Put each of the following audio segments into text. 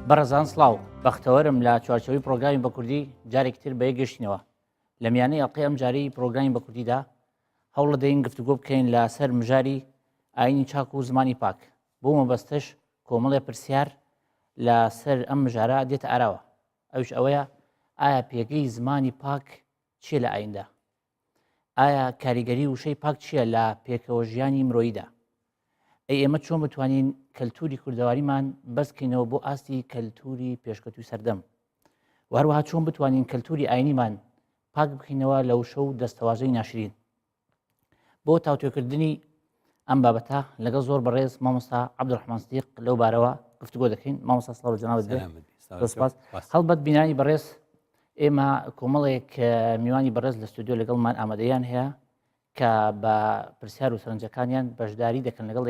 بەڕێزان سڵاو بەختەوەرم لە چوارچەوەی پرۆگرامی بە کوردی جارێکتر بە یەکگەشتنەوە لە میانەی ئەڵقەی ئەم جارەی پرۆگرامی بە کوردیدا هەوڵ دەدەین گفتوگۆ بکەین لە سەر مژاری ئاینی چاک و زمانی پاک بۆ مەبەستەش کۆمەڵێ پرسیار لە سەر ئەم مژارە دێتە ئاراوە ئەوش ئەوەیە ئایا پێگەی زمانی پاک چیە لە ئایندا؟ ئایا کاریگەری وشەی پاک چییە لە پێکەوە ژیانی مرۆییدا؟ ئێمە چۆن بتوانین کەلتوری کوردەواریمان بەسکەینەوە بۆ ئاستی کەلتوری پێشکەوتوی سەردەم و هەروەها چۆن بتوانین کەلتوری ئاینیمان پاک بکەینەوە لە وشە و دەستەواژەی ناشرین. بۆ تاوتێکردنی ئەم بابەتە لەگەڵ زۆر بەڕێز مامۆستا عەبدوڕەحمان سیدیق لەو بارەوە گفتوگۆ دەکەین. مامۆستا سڵاو جەنابەت بێ. سپاس. هەڵبەت بینانی بەڕێز ئێمە کۆمەڵێک میوانی بەڕێز لە ستودیۆ لەگەڵمان ئامادەیان هەیە کە بە پرسیار و سەرنجەکانیان بەشداری دەکەن لەگەڵ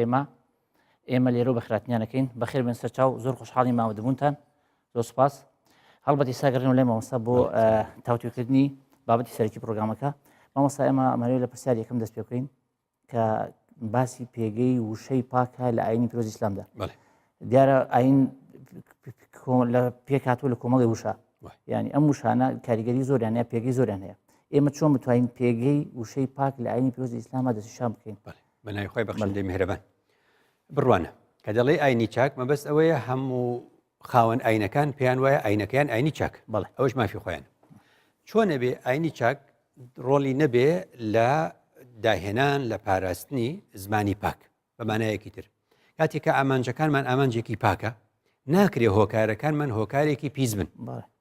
ئێمە لێرە بەخراتنیانەکەین. بەخێر بن سەرچاو زۆر خۆشحاڵی مامەدەبوونتان. زۆر سپاس. هەڵبەتی ساگەڕێنەوە لای مامۆستا بۆ تاوتێکردنی بابەتی سەرەکی پرۆگرامەکە. مامۆستا ئێمە ئەمانەوێت لە پرسیار یەکەم دەست پێ بکەین کە باسی پێگەی وشەی پاکە لە ئاینی پیرۆزی ئیسلامدا. دیارە ئاین لە پێک هاتووە لە کۆمەڵی وشە، یعنی ئەم وشانە کاریگەری زۆریان هەیە، پێگەی زۆریان هەیە. ئێمە چۆن بتوانین پێگەی وشەی پاک لە ئاینی پیرۆزی ئیسلامە دەستنیشان بکەین؟ بەناوی خۆی بەخشندەی میهرەبان. بڕوانە کە دەڵێ ئاینی چاک مەبەست ئەوەیە هەموو خاوەن ئاینەکان پێیان وایە ئاینەکەیان ئاینی چاک، ئەوەش مافی خۆیان. چۆن نەبێ ئاینی چاک ڕۆڵی نەبێ لە داهێنان لە پاراستنی زمانی پاک بەمانایەکی تر. کاتێک کە ئامانجەکانمان ئامانجێکی پاکە ناکرێ هۆکارەکانمان هۆکارێکی پیس بن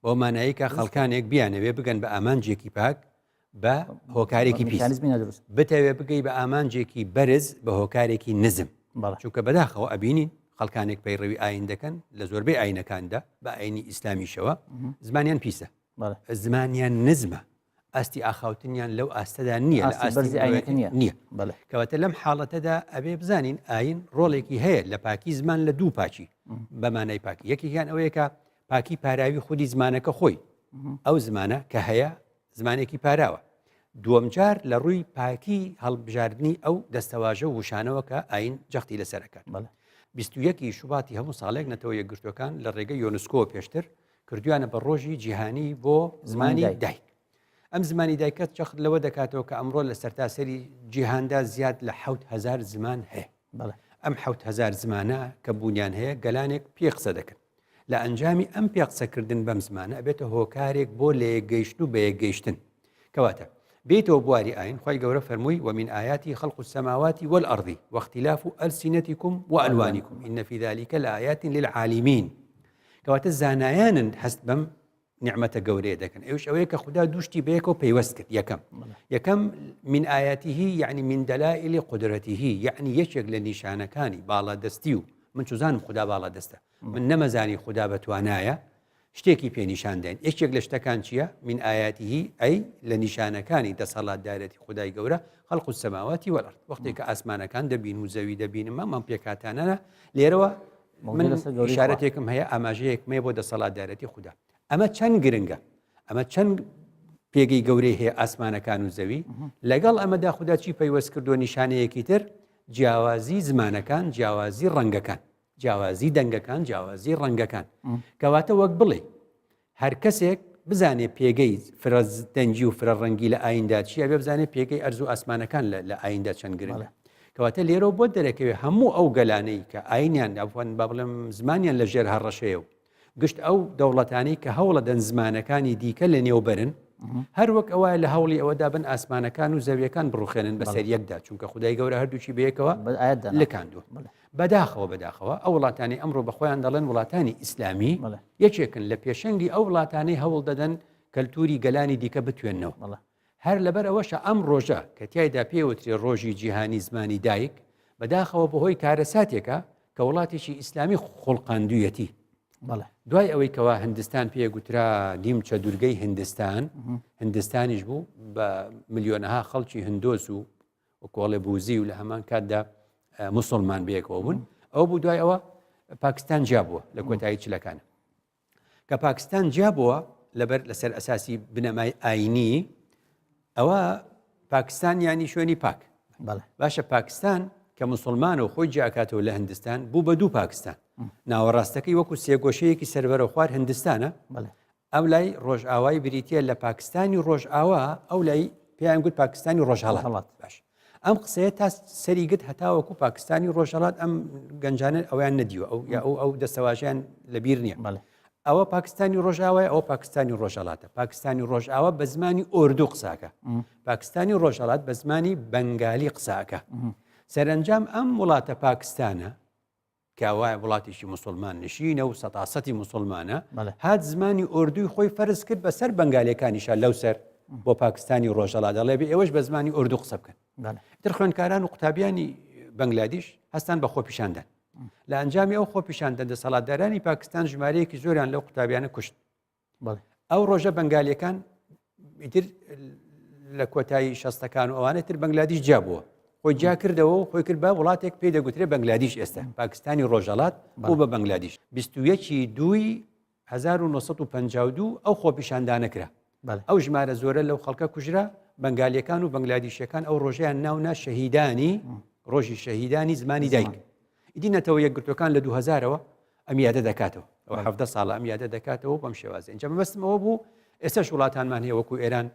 بۆ مانایی کە خەڵکانێک بیانەوێ بگەن بە ئامانجێکی پاک بە هۆکارێکی پیس بتەوێ بگەی بە ئامانجێکی بەرز بە هۆکارێکی نزم. چونکە بەداخەوە ئەبینین خەڵکانێک پەیڕەوی ئاین دەکەن لە زۆربەی ئاینەکاندا بە ئاینی ئیسلامیشەوە زمانیان پیسە، زمانیان نزمە، ئاستی ئاخاوتنیان لەو ئاستەدا نییە، لە ئاستی ئاینەکە نییە. کەواتە لەم حاڵەتەدا ئەبێ بزانین ئاین ڕۆڵێکی هەیە لە پاکی زمان لە دوو پاچی بەمانای پاکی. یەکێکیان ئەوەیە کە پاکی پاراوی خودی زمانەکە خۆی ئەو زمانە کە هەیە زمانێکی پاراوە. دووەم جار لە ڕووی پاکی هەڵبژاردننی ئەو دەستەواژە و وشانەوە کە ئاین جەختی لەسەرەکان. 21 شوباتی هەموو ساڵێک نەتەوە یەکگرتوەکان لە ڕێگەی یۆنسکۆ پێشتر کردویانە بە ڕۆژی جیهانی بۆ زمانی دایک. ئەم زمانی دایکەت چەخت لەوە دەکاتەوە کە ئەمڕۆ لە سەرتاسەری جیهاندا زیاد لە 7,000 زمان هەیە. ئەم 7,000 زمانە کە بوونیان هەیە گەلانێک پێ قسە دەکەن. لە ئەنجامی ئەم پێ قسەکردن بەم زمانە ئەبێتە هۆکارێک بۆ لە یەکگەیشتن و بە یەکگەیشتن. کەواتە بێتەوە بواری ئاین خۆی گەورە فەرمووی ومن آیاتی خلق السماوات والأرض واختلاف ألسنتكم وألوانكم إن في ذلك لآيات للعالمين. کەواتە زانایانن هەست بەم نعمەتە گەورەیە دەکەن. ئەوش ئەوەیە کە خوددا دوشتی بەیەکەوە پەیوەست کرد. یەکەم من آیاته یعنی من دلائل قدرته، یعنی یەکێک لە نیشانەکانی باڵادەستی و من چوزانم خوددا باڵادەستە، من نەمەزانی خوددا بەتوانایە شتێکی پێنیشان دێن. یەکێک لە شتەکان چییە؟ من آیاته ئەی لە نیشانەکانی دەسەڵاتدارەتی خودای گەورە خەلق السەماوات والأرض. وەختێک کە ئاسمانەکان دەبین و زەوی دەبینم مەم پێکاتانە لێرەوە من ئیشارەتێکم هەیە ئاماژەیەکمەیە بۆ دەسەڵاتدارەتی خوددا. ئەمە چەند گرنگە، ئەمە چەند پێگەی گەورەی هەیە ئاسمانەکان و زەوی. لەگەڵ ئەمەدا خوددا چی پەیوەست کردووە نیشانەیەکی تر؟ جیاوازی زمانەکان، جیاوازی ڕەنگەکان، جیاوازی دەنگەکان، جیاوازی ڕەنگەکان. کەواتە وەک بڵێ هەر کەسێک بزانێ پێگەی فرە دەنگی و فرە ڕەنگی لە ئایندا چیە، بێ بزانێ پێگەی ئەرز و ئاسمانەکان لە ئایندا چەند گرنگە. کەواتە لێرەوە بۆ دەرەکەوێ هەموو ئەو گەلانەی کە ئاینیان ئەوان با بڵێم زمانیان لە ژێر هەڕەشەیە و گشت ئەو دەوڵەتانی کە هەوڵە دەن زمانەکانی دیکە لە نێوبەرن هەر وەک ئەوە لە هەوڵی ئەوەدا بن ئاسمانەکان و زەویەکان بڕوخێنن بەسەر یەکدا، چونکە خودای گەورە هەردووچی بەیەکەوە لکاندووە. بەداخەوە ئەو وڵاتانی ئەمڕۆ بەخۆیان دەڵێن وڵاتانی ئیسلامی یەکێکن لە پێشەنگی ئەو وڵاتانی هەوڵ دەدەن کەلتوری گەلانی دیکە بتوێنەوە. هەر لەبەر ئەوەشە ئەم ڕۆژە کە تیایدا پێوترێ ڕۆژی جیهانی زمانی دایک بەداخەوە بەهۆی کارەساتێکە کە وڵاتێکی ئیسلامی خوڵقاندوویەتی. دوای ئەوەی کەوا هندستان پێگوترا نیمچە دوورگەی هندستانیش بوو بە ملیۆنەها خەڵکی هندۆس و کۆڵێ بوزی و لە هەمان کاتدا موسڵمان بەیەکەوە بوون. ئەو بوو دوای ئەوە پاکستان جیابووە لە کۆتایی چلەکانە. کە پاکستان جیابووە لەسەر ئەساسی بنەمای ئاینی، ئەوە پاکستان ینی شوێنی پاک. باشە پاکستان کە مسلمانە و خۆی جیاکاتەوە لە هندستان بوو بە دوو پاکستان ناوەڕاستەکەی وەکو سێگۆشەیەکی سەربەرە خوار هندستانە ئەو لای ڕۆژئاوای بریتە لە پاکستانی ڕۆژئاوا ئەو لای پێیان گوت پاکستانی ڕۆژهەڵات باش ئەم قسەیە تا سەریگت هەتاوەکو پاکستانی ڕۆژهەڵات ئەم گەنجانە ئەویان نەدیوە ئەو دەسەواژیان لەبیر نییە ئەوە پاکستانی ڕۆژاوای ئەوە پاکستانی ڕۆژهەڵاتە پاکستانی ڕۆژئاوا بە زمانی ئۆردو قساکە پاکستانی ڕۆژهەڵات بە زمانی بەنگالی قساکە سەرنجام ئەم وڵاتە پاکستانە کاوای وڵاتیشی مسلمان نشینە و سەتاسەتی مسلمانە هات زمانی ئۆردوی خۆی فەرز کرد بەسەر بەنگالەکانیشە لەو سەر بۆ پاکستانی ڕۆژهەڵات دەڵێ بێ ئێوەش بە زمانی ئۆردو قسە بکەن تر خوێندکاران و قوتابیانی بەنگلادیش هەستان بە خۆپیشاندان لە ئەنجامی ئەو خۆپیشاندە دەسەڵاتدارانی پاکستان ژمارەیەکی زۆریان لەو قوتابیانە کوشت ئەو ڕۆژە بەنگالەکان ئیتر لە کۆتایی شەستەکان و ئەوانە تر بەنگلادیش جابووە خۆی جا کردەوە و خۆی کرد بە وڵاتێک پێی دەگوترێت بەنگلادیش ئێستا پاکستانی ڕۆژهەڵات بۆ بە بەنگلادیش 21 دووی 1952 ئەو خۆپیشاندانە کرا ئەو ژمارە زۆرە لەو خەڵکە کوژرا بەنگالیەکان و بەنگلادیشیەکان ئەو ڕۆژەیان ناونا شەهیدانی ڕۆژی شەهیدانی زمانی دایک ئیدینەتەوە یەکگرتوەکان لە 2000ەوە ئەمیادە دەکاتەوە ئەو 17 ساڵە ئەمیادە دەکاتەوە بەم شێوازە اینجا مەبەستمەوە بوو ئێستاش وڵاتانمان هەیە وەکو ئێران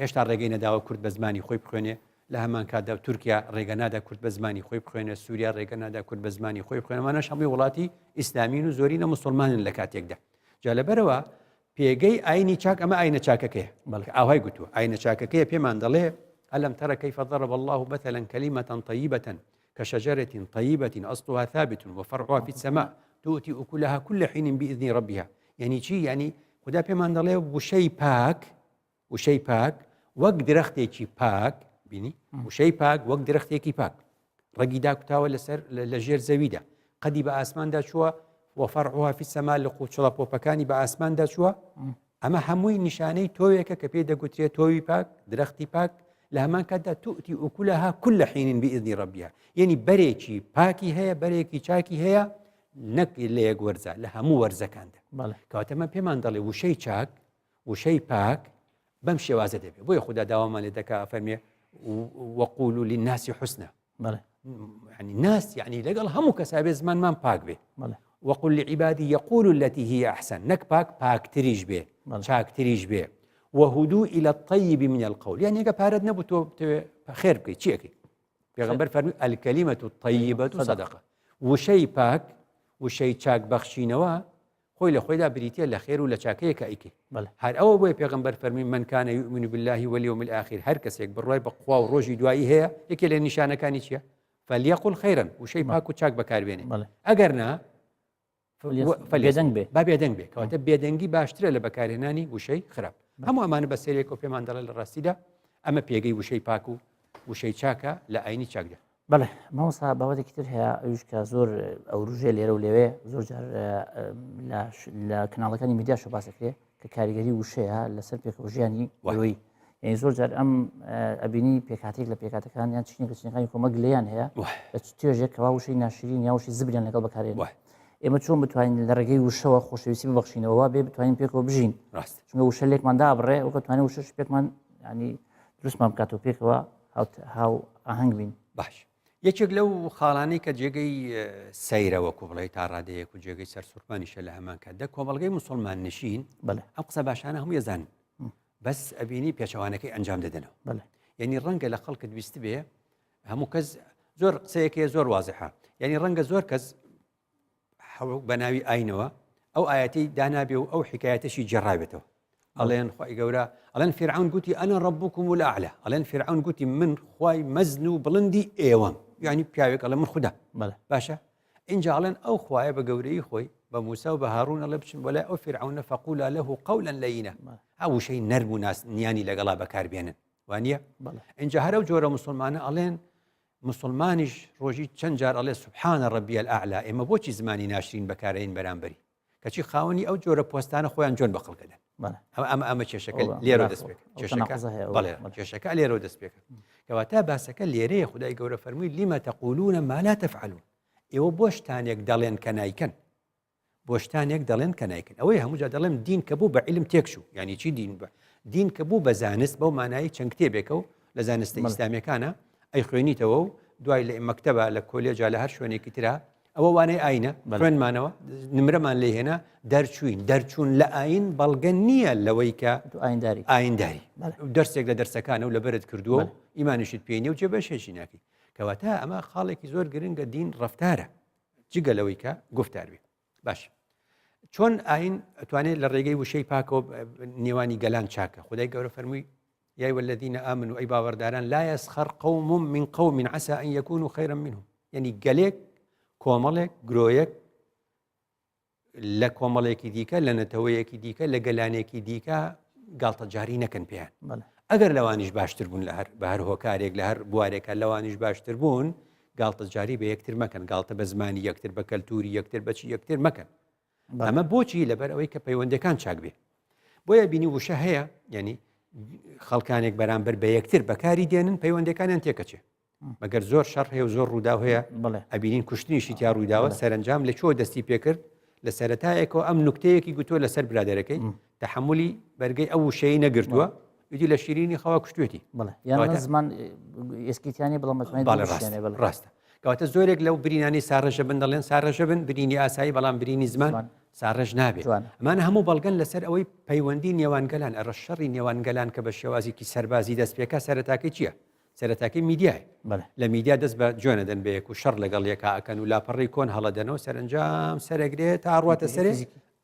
هێشتا ڕێگەی نەداوە کورد بە زمانی خۆی بخوێنێ لە هەمان کاتدا تورکیا ڕێگە نادا کورد بە زمانی خۆی بخوێنێ سووریا ڕێگە نادا کورد بە زمانی خۆی بخوێنەمانەش هەمووی وڵاتی ئیسلامین و زۆرینە مسلمانن لە کاتێکدا جا لەبەرەوە پێگەی ئاینی چاک ئەمە ئاینە چاکەکەیە بەڵکە ئاوای گوتووە ئاینە چاکەکەیە پێمان دەڵێ ئەلەم تەرە کەیف ضرب الله مثلا كلمة طيبة كشجرة طيبة أصلها ثابت وفرعها في السماء تؤتي أكلها كل حين بإذن ربها يعني چی يعني خدا پێمان دەڵێ وشەی پاک وەک درەختێکی پاک بینی وشەی پاک وەک درەختێکی پاک ڕەگی داکوتاوە لەسەر لە ژێر زەویدا قەدی بە ئاسماندا چووە وفرعها في السماء لە قوچڵە پۆپەکانی بە ئاسماندا چووە ئەمە هەمووی نیشانەی تۆیەکە کە پێی دەگوترێت تۆوی پاک درەختی پاک لە هەمان کاتدا تؤتی ئوکولەها كل حین بإذن ربها یعنی بەرێکی پاکی هەیە بەرێکی چاکی هەیە نەک لە یەک وەرزە لە هەموو وەرزەکاندا کەواتەمە پێمان دەڵێ وشەی چاک وشەی پاک بەم شێوازە دەبێت بۆیە خوددا داوامان لێ دەکا فەرمێ وقولوا للناس حسنا يعني ناس يعني لەگەڵ هەموو کەسا بێ زمانمان پاک بێ وقل لعبادي يقولوا التي هي أحسن نەک پاکتریش بێ چاکتریش بێ وهدوء إلى الطيب من القول يعني إذا بارد نبتو خير بكي تشيكي پیغمبر فرمي الكلمة الطيبة صدقة وشي باك وشي چاك بخشينوا خوي لخوي دا بريتيا لخير ولا چاكيه كايكي هر او بو پیغمبر فرمي من كان يؤمن بالله واليوم الآخر هر كس يك بالروي بقوا وروجي دوائي هي يكي لنشانه كاني چيا فليقل خيرا وشي باك وچاك بكار بيني اگرنا بێدەنگ بێ با بێدەنگ بێ کەواتە بێدەنگی باشترە لە بەکارهێنانی وشەی خراپ هەموو ئەمانە بە سێرێک و پێمان دەڵێن لە ڕاستیدا ئەمە پێگەی وشەی پاک و وشەی چاکە لە ئاینی چاکدا بەڵێ مامۆستا باوەتێکی تر هەیە ئەوش کە زۆر ئەو ڕژێ لێرە و لێوێ زۆر جار لە کەناڵەکانی میدیاشە باسەکرێ کە کاریگەری وشەیە لەسەر پێکەوژیانی وەرۆیی یعنی زۆر جار ئەم ئەبینی پێکاتێک لە پێکاتەکان یان چنێک چنەکانی کۆمەک لێیان هەیە بە توێژێک کەوا وشەی ناشرین یا وشی زبریان لەگەڵ بەکارێن ئێمە چۆن بتوانین لە ڕێگەی وشەوە خۆشەویستی ببەخشینەوە بێ بتوانین پێکەوە بژین چونکە وشە لێکماندا بڕێ ئەو کە توانێت وشەش پێکمان ینی دروستمان بکاتەوە پێکەوە هاو ئاهەنگ بین باش یەکێک لەو خاڵانەی کە جێگەی سەیرەوەکو بڵێ تا ڕادەیەک و جێگەی سەرسوورپانیشە لە هەمان کاتدا کۆمەڵگەی مسلمان نشین ئەم قسە باشانە هەموو ێزان بەس ئەبینی پێچەوانەکەی ئەنجام دەدەنەوە یعنی ڕەنگە لە خەڵکت ویست بێ هەموو کەس زۆر قسەیەکێ زۆر وازحە یعنی ڕەنگە زۆر کەس بەناوی ئاینەوە ئەو ئاەتی دانابێ و ئەو حکایەتەشی جێڕابێتەوە ئەڵێن خی گەورە ئەڵێن فرعون گوتی ئەنە ڕەبوکم الأعلى ئەڵێن فرعون گوتی من خوای مەزن و بڵندی ئێوەم یعنی پیاوێک ئەڵێ من خوددا باشە اینجا ئەڵێن ئەو خوایە بە گەورەی خۆی بە موسا و بە هاڕون ئەڵێ بچن بەلای ئەو فرعونە فەقولا له قولا لەینە ئەو وشەی نەرم و نیانی لەگەڵا بەکاربێنن وانە اینجا هەرە جۆرە مسلمانە ئەڵێن مسلمانیش ڕۆژی چەند جار ئەڵێ سبحانە ڕەبی الأعلى ئێمە بۆچی زمانی ناشرین بەکارێن بەرامبەری کەچی خاوەنی ئەو جۆرە پۆستانە خۆیان جۆن بە خەڵکەدەن ئەمە کێشەکە لێرە دەست پێکە کێشەکە لێرە دەست پێکە کەواتە باسەکە لێرەیە خدای گەورە فەرمووی لیمە تەقولون ما لا تفعلون ئێوە بۆ شتانێک دەڵێن کە نایکەن بۆ شتانێک دەڵێن کە نایکەن ئەوەی هەموو جا دەڵێم دین کە بوو بە عیلم تێکشوو یعنی چی دین کە بوو بە زانست بەو مانایی چەند کتێبێکە و لە زانستە ئیسلامیەکانە ئەی خوێنیتەوە و دوای لە مەکتەبە لە کۆلێجا لە هەر شوێنێکی ترا ئەوە وانەی ئاینە خوێنمانەوە نمرەمان لێ هێنا دەرچوون لە ئاین بەڵگە نییە لەوەی کە ئاینداری دەرسێک لە دەرسەکانە و لە بەرت کردووە ئیمانیشت پێینێ و جێ بەشێکی ناکەی کەواتە ئەمە خاڵێکی زۆر گرنگە دین ڕەفتارە جگە لەوەی کە گفتار بێ باش چۆن ئاین ئەتوانێت لە ڕێگەی وشەی پاکەوە نێوانی گەلان چاکە خدای گەورە فەرمووی يا أيها الذين آمنوا أي باوەڕداران لا يسخر قوم من قوم عسى أن يكونوا خيرا منهم يعني گەلێک کۆمەڵێک گرۆیەک لە کۆمەڵێکی دیکە لە نەتەوەیەکی دیکە لە گەلانێکی دیکە گاڵتەجاری نەکەن پێیان ئەگەر لەوانیش باشتر بوون بە هەر هۆکارێک لە هەر بوارێکە لەوانیش باشتر بوون گاڵتەجاری بە یەکتر مەکەن گاڵتە بە زمانی یەکتر بە کەلتوری یەکتر بەچی یەکتر مەکەن ئەمە بۆچی لەبەر ئەوەی کە پەیوەندەکان چاک بێ بۆیە بینی وشە هەیە یعنی خەڵکانێک بەرامبەر بە یەکتر بەکاری دێنن پەیوەندەکانیان تێکەچێ مەگەر زۆر شەڕ هەیە و زۆر ڕوودا هەیە ئەبینین کوشتنیشی تا ڕوویداوە سەرنجام لە چۆ دەستی پێکرد لە سەرەتایەکەوە ئەم نوکتەیەکی گوتووە لەسەر برادەرەکەی تەحملی بەرگەی ئەو وشەی نەگرتووە وتی لە شیرینی خەوا کوشتوێتی زمان ئێسکیتیانی بڵام ڕاستە کەواتە زۆرێک لەو برینانی ساڕەشە بن دەڵێن ساڕەشە بن برینی ئاسایی بەڵام برینی زمان ساڕەش نابێت ئەمانە هەموو بەڵگەن لەسەر ئەوەی پەیوەندی نێوانگەلان ئەڕە شەڕی نێوانگەلان کە بە شێوازێکی سەربازی دەست پێکە سەرەتاکەی چییە؟ سەرەتاکەی میدیای لە میدیا دەست بە جوێنە دەن بەیەک و شەڕ لەگەڵ یەکا ئەکەن و لاپەڕی کۆن هەڵەدەنەوە سەرنجام سەرەگرێت تا ڕاتە سەرێ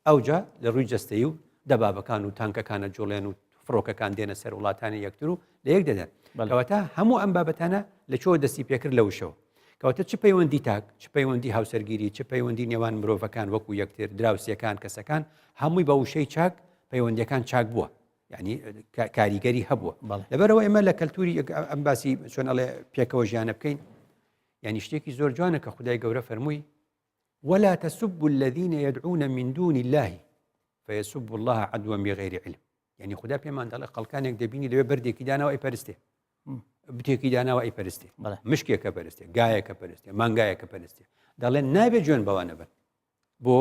ئەوجا لە ڕووی جەستەی و دەبابەکان و تانکەکانە جوڵێن و فڕۆکەکان دێنە سەر وڵاتانی یەکتر و لە یەک دەدەن کەواتە هەموو ئەم بابەتانە لە چۆ دەستی پێکرد لە وشەوە کەواتە چ پەیوەندی تاک چ پەیوەندی هاوسەرگیری چ پەیوەندی نێوان مرۆڤەکان وەکو یەکتر دراوسەکان کەسەکان هەمووی بە وشەی چاک پەیوەندیەکان چاک بووە یعنی کاریگەری هەبووە لەبەرەوە ئێمە لە کەلتوری ئەم باسی چۆن ئەڵێ پێکەوە ژیانە بکەین یعنی شتێکی زۆر جوانە کە خدای گەورە فەرمووی ولا تسبوا الذين يدعون من دون الله فيسبوا الله عدوا بغير علم يعني خدا پێمان دەڵێ خەڵکانێک دەبینی لەوێ بەردێکی داناوە ئەی پەرستێ بتێکی داناوە ئەی پەرستێ مشکێکە پەرستێ گایەکە پەرستێ مانگایەکە پەرستێ دەڵێن نابێت جوێن بەوانە بن بۆ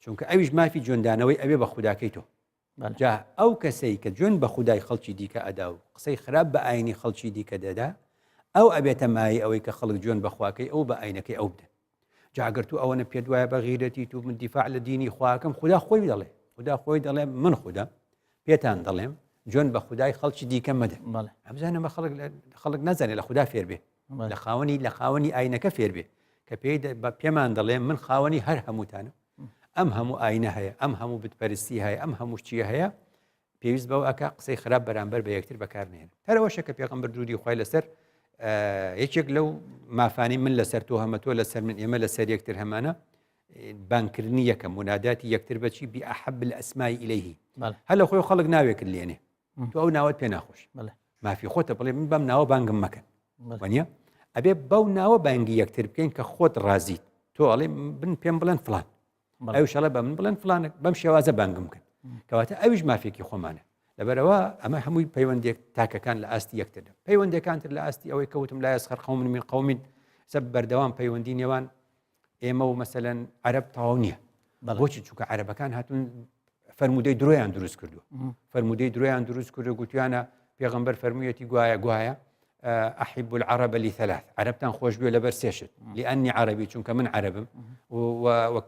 چونکە ئەویش مافی جوێندانەوەی ئەوێ بە خوداکەی تۆ جا ئەو کەسەی کە جوێن بە خودای خەڵکی دیکە ئەدا و قسەی خراپ بە ئاینی خەڵکی دیکە دەدا ئەو ئەبێتە مای ئەوەی کە خەڵک جوێن بەخواکەی ئەو بە ئاینەکەی ئەو بدەن جاگەر تو ئەوەنە پێت وایە بە غیرەتی تو من دیفاع لە دینی خواکەم خدا خۆی دەڵێ خدا خۆی دەڵێ من خوددا پێتان دەڵێم جوێن بە خودای خەڵکی دیکە مەدە ئەمزانە بە خەڵک نەزانێت لە خوددا فێر بێ لە خاوەنی ئاینەکە فێر بێ کە پێمان دەڵێ من خاوەنی هەر هەمووتانە ئەم هەموو ئاینە هەیە ئەم هەموو بتپەرستی هەیە ئەم هەموو چیە هەیە پێویست بەو ئەکە قسەی خراپ بەرامبەر بە یەکتر بەکارنێن هەرەوەشە کە پێغەمبەر درودی خوای لەسەر یەکێک لەو مافانی من لەسەر تۆ هەمە تۆ لەسەر من ئێمە لەسەر یەکتر هەمانە بانکردنی یەکەم مناداتی یەکتر بەچی بئەحەب الئەسمائی ئیلەیهی هەر لە خۆی خەڵک ناوێکت لێنێ تو ئەو ناوت پێ ناخۆش مافی خۆتە بڵێ من بەم ناوە بانگم مەکەن وانە ئەبێ بەو ناوە بانگی یەکتر بکەین کە خۆت ڕازیت تۆ ئەڵێ بن پێم بڵێن فلان ئەوشەڵە بە من بڵێن فلانێک بەم شێوازە بانگم بکەن کەواتە ئەویش مافێکی خۆمانە لەبەرەوە ئەمە هەمووی پەیوەندێک تاکەکان لە ئاستی یەکتردا پەیوەندەکانتر لە ئاستی ئەوەی کەوتم لا يسخر قوم من قوم سەب بەردەوام پەیوەندی نێوان ئێمە و مەسەلەن عەرەب تەواو نییە بۆچی چونکە عەرەبەکان هاتوون فەرمودەی درۆیان دروست کردووە فەرمودەی درۆیان دروست کردو گوتیانە پێغەمبەر فەرموویەتی گوایە أحب العرب لثلاث عربتان خوش بيو لبر سيشت لأني عربي چونك من عربم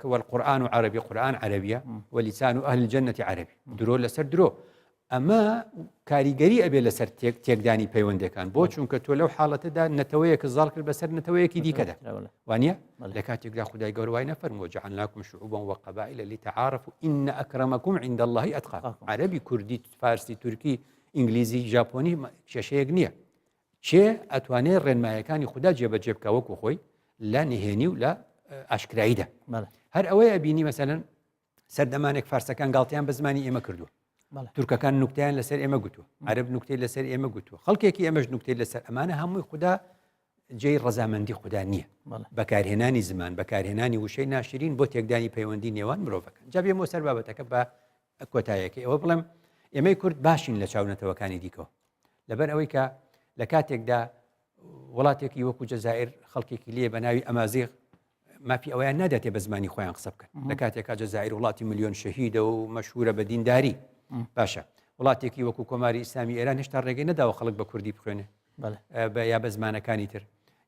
والقرآن عربي قرآن عربية ولسان أهل الجنة عربي درو لسر درو أما كاريگري أبي لسر تيكداني بيونده كان بو چونك تو لو حالته دا نتويك الظالك بسر نتويك دي كده وانيا لكاتيك دا خداي قرواي نفرم وجعلناكم شعوبا وقبائل لتعارفوا إن أكرمكم عند الله أتقاكم عربي كردي فارسي تركي إنجليزي جابوني شاشيك نية چێ ئەتوانێت ڕێنمایەکانی خوددا جێبەجێ بکە وەکو خۆی لە نهێنی و لە ئاشکراییدا هەر ئەوەیە ئەبینی مەسەلەن سەردەمانێک فارسەکان گاڵتیان بە زمانی ئێمە کردووە تورکەکان نوکتیان لەسەر ئێمە گوتووە عەرەب نوکتەی لەسەر ئێمە گوتووە خەڵکێکی ئێمەش نوکتەی لەسەر ئەمانە هەمووی خوددا جێی ڕەزامەندی خوددا نییە بەکارهێنانی زمان بەکارهێنانی وشەی ناشرین بۆ تێکدانی پەیوەندی نێوان مرۆڤەکان جا بێمەوە سەر بابەتەکە بە کۆتاییەکە ئەوە بڵێم ئێمەی کورد باشین لە چاونەتەوەکانی دیکەوە لەبەر ئەوەی کە لە کاتێکدا وڵاتێکی وەکو جەزائر خەڵکێکی لێ بە ناوی ئەمازیغ مافی ئەویان ناداتێ بە زمانی خۆیان قسە بکەن لە کاتێکا جەزائر وڵاتی ملیۆن شەهیدە و مەشهورە بە دینداری باشە وڵاتێکی وەکو کۆماری ئیسلامی ئێران هێشتا ڕێگەی نەداوە خەڵک بە کوردی بخوێنێ یا بە زمانەکانی تر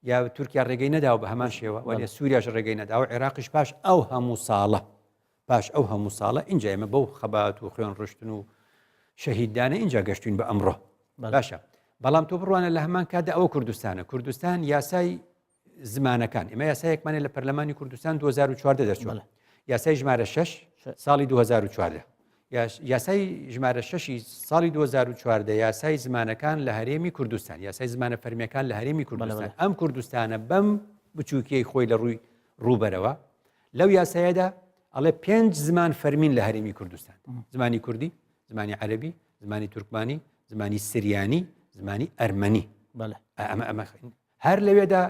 یا تورکیا ڕێگەی نەداوە بە هەمان شێوە وانە سووریاش ڕێگەی نەدا و عێراقیش پاش ئەو هەموو ساڵە اینجا ئێمە بەو خەبات و خوێن ڕشتن و شەهیددانە اینجا گەشتوین بە ئەمڕۆ باشە بەڵام تۆ بڕوانە لە هەمان کاتدا ئەوە کوردستان یاسای زمانەکان ئێمە یاسایەکمانێت لە پەرلەمانی کوردستان 2014 دەرچووە یاسای ژمارە 6 ساڵی 2014 یاسای ژمارە 6 ساڵی 2014 یاسای زمانەکان لە هەرێمی کوردستان یاسای زمانە فەرمیەکان لە هەرێمی کوردستان ئەم کوردستانە بەم بچووکیەی خۆی لە ڕووی ڕووبەرەوە لەو یاسایەدا ئەڵێ 5 زمان فەرمین لە هەرێمی کوردستان زمانی کوردی زمانی عەرەبی زمانی تورکمانی زمانی سریانی زمانی ئەرمەنی ئەمە هەر لەوێدا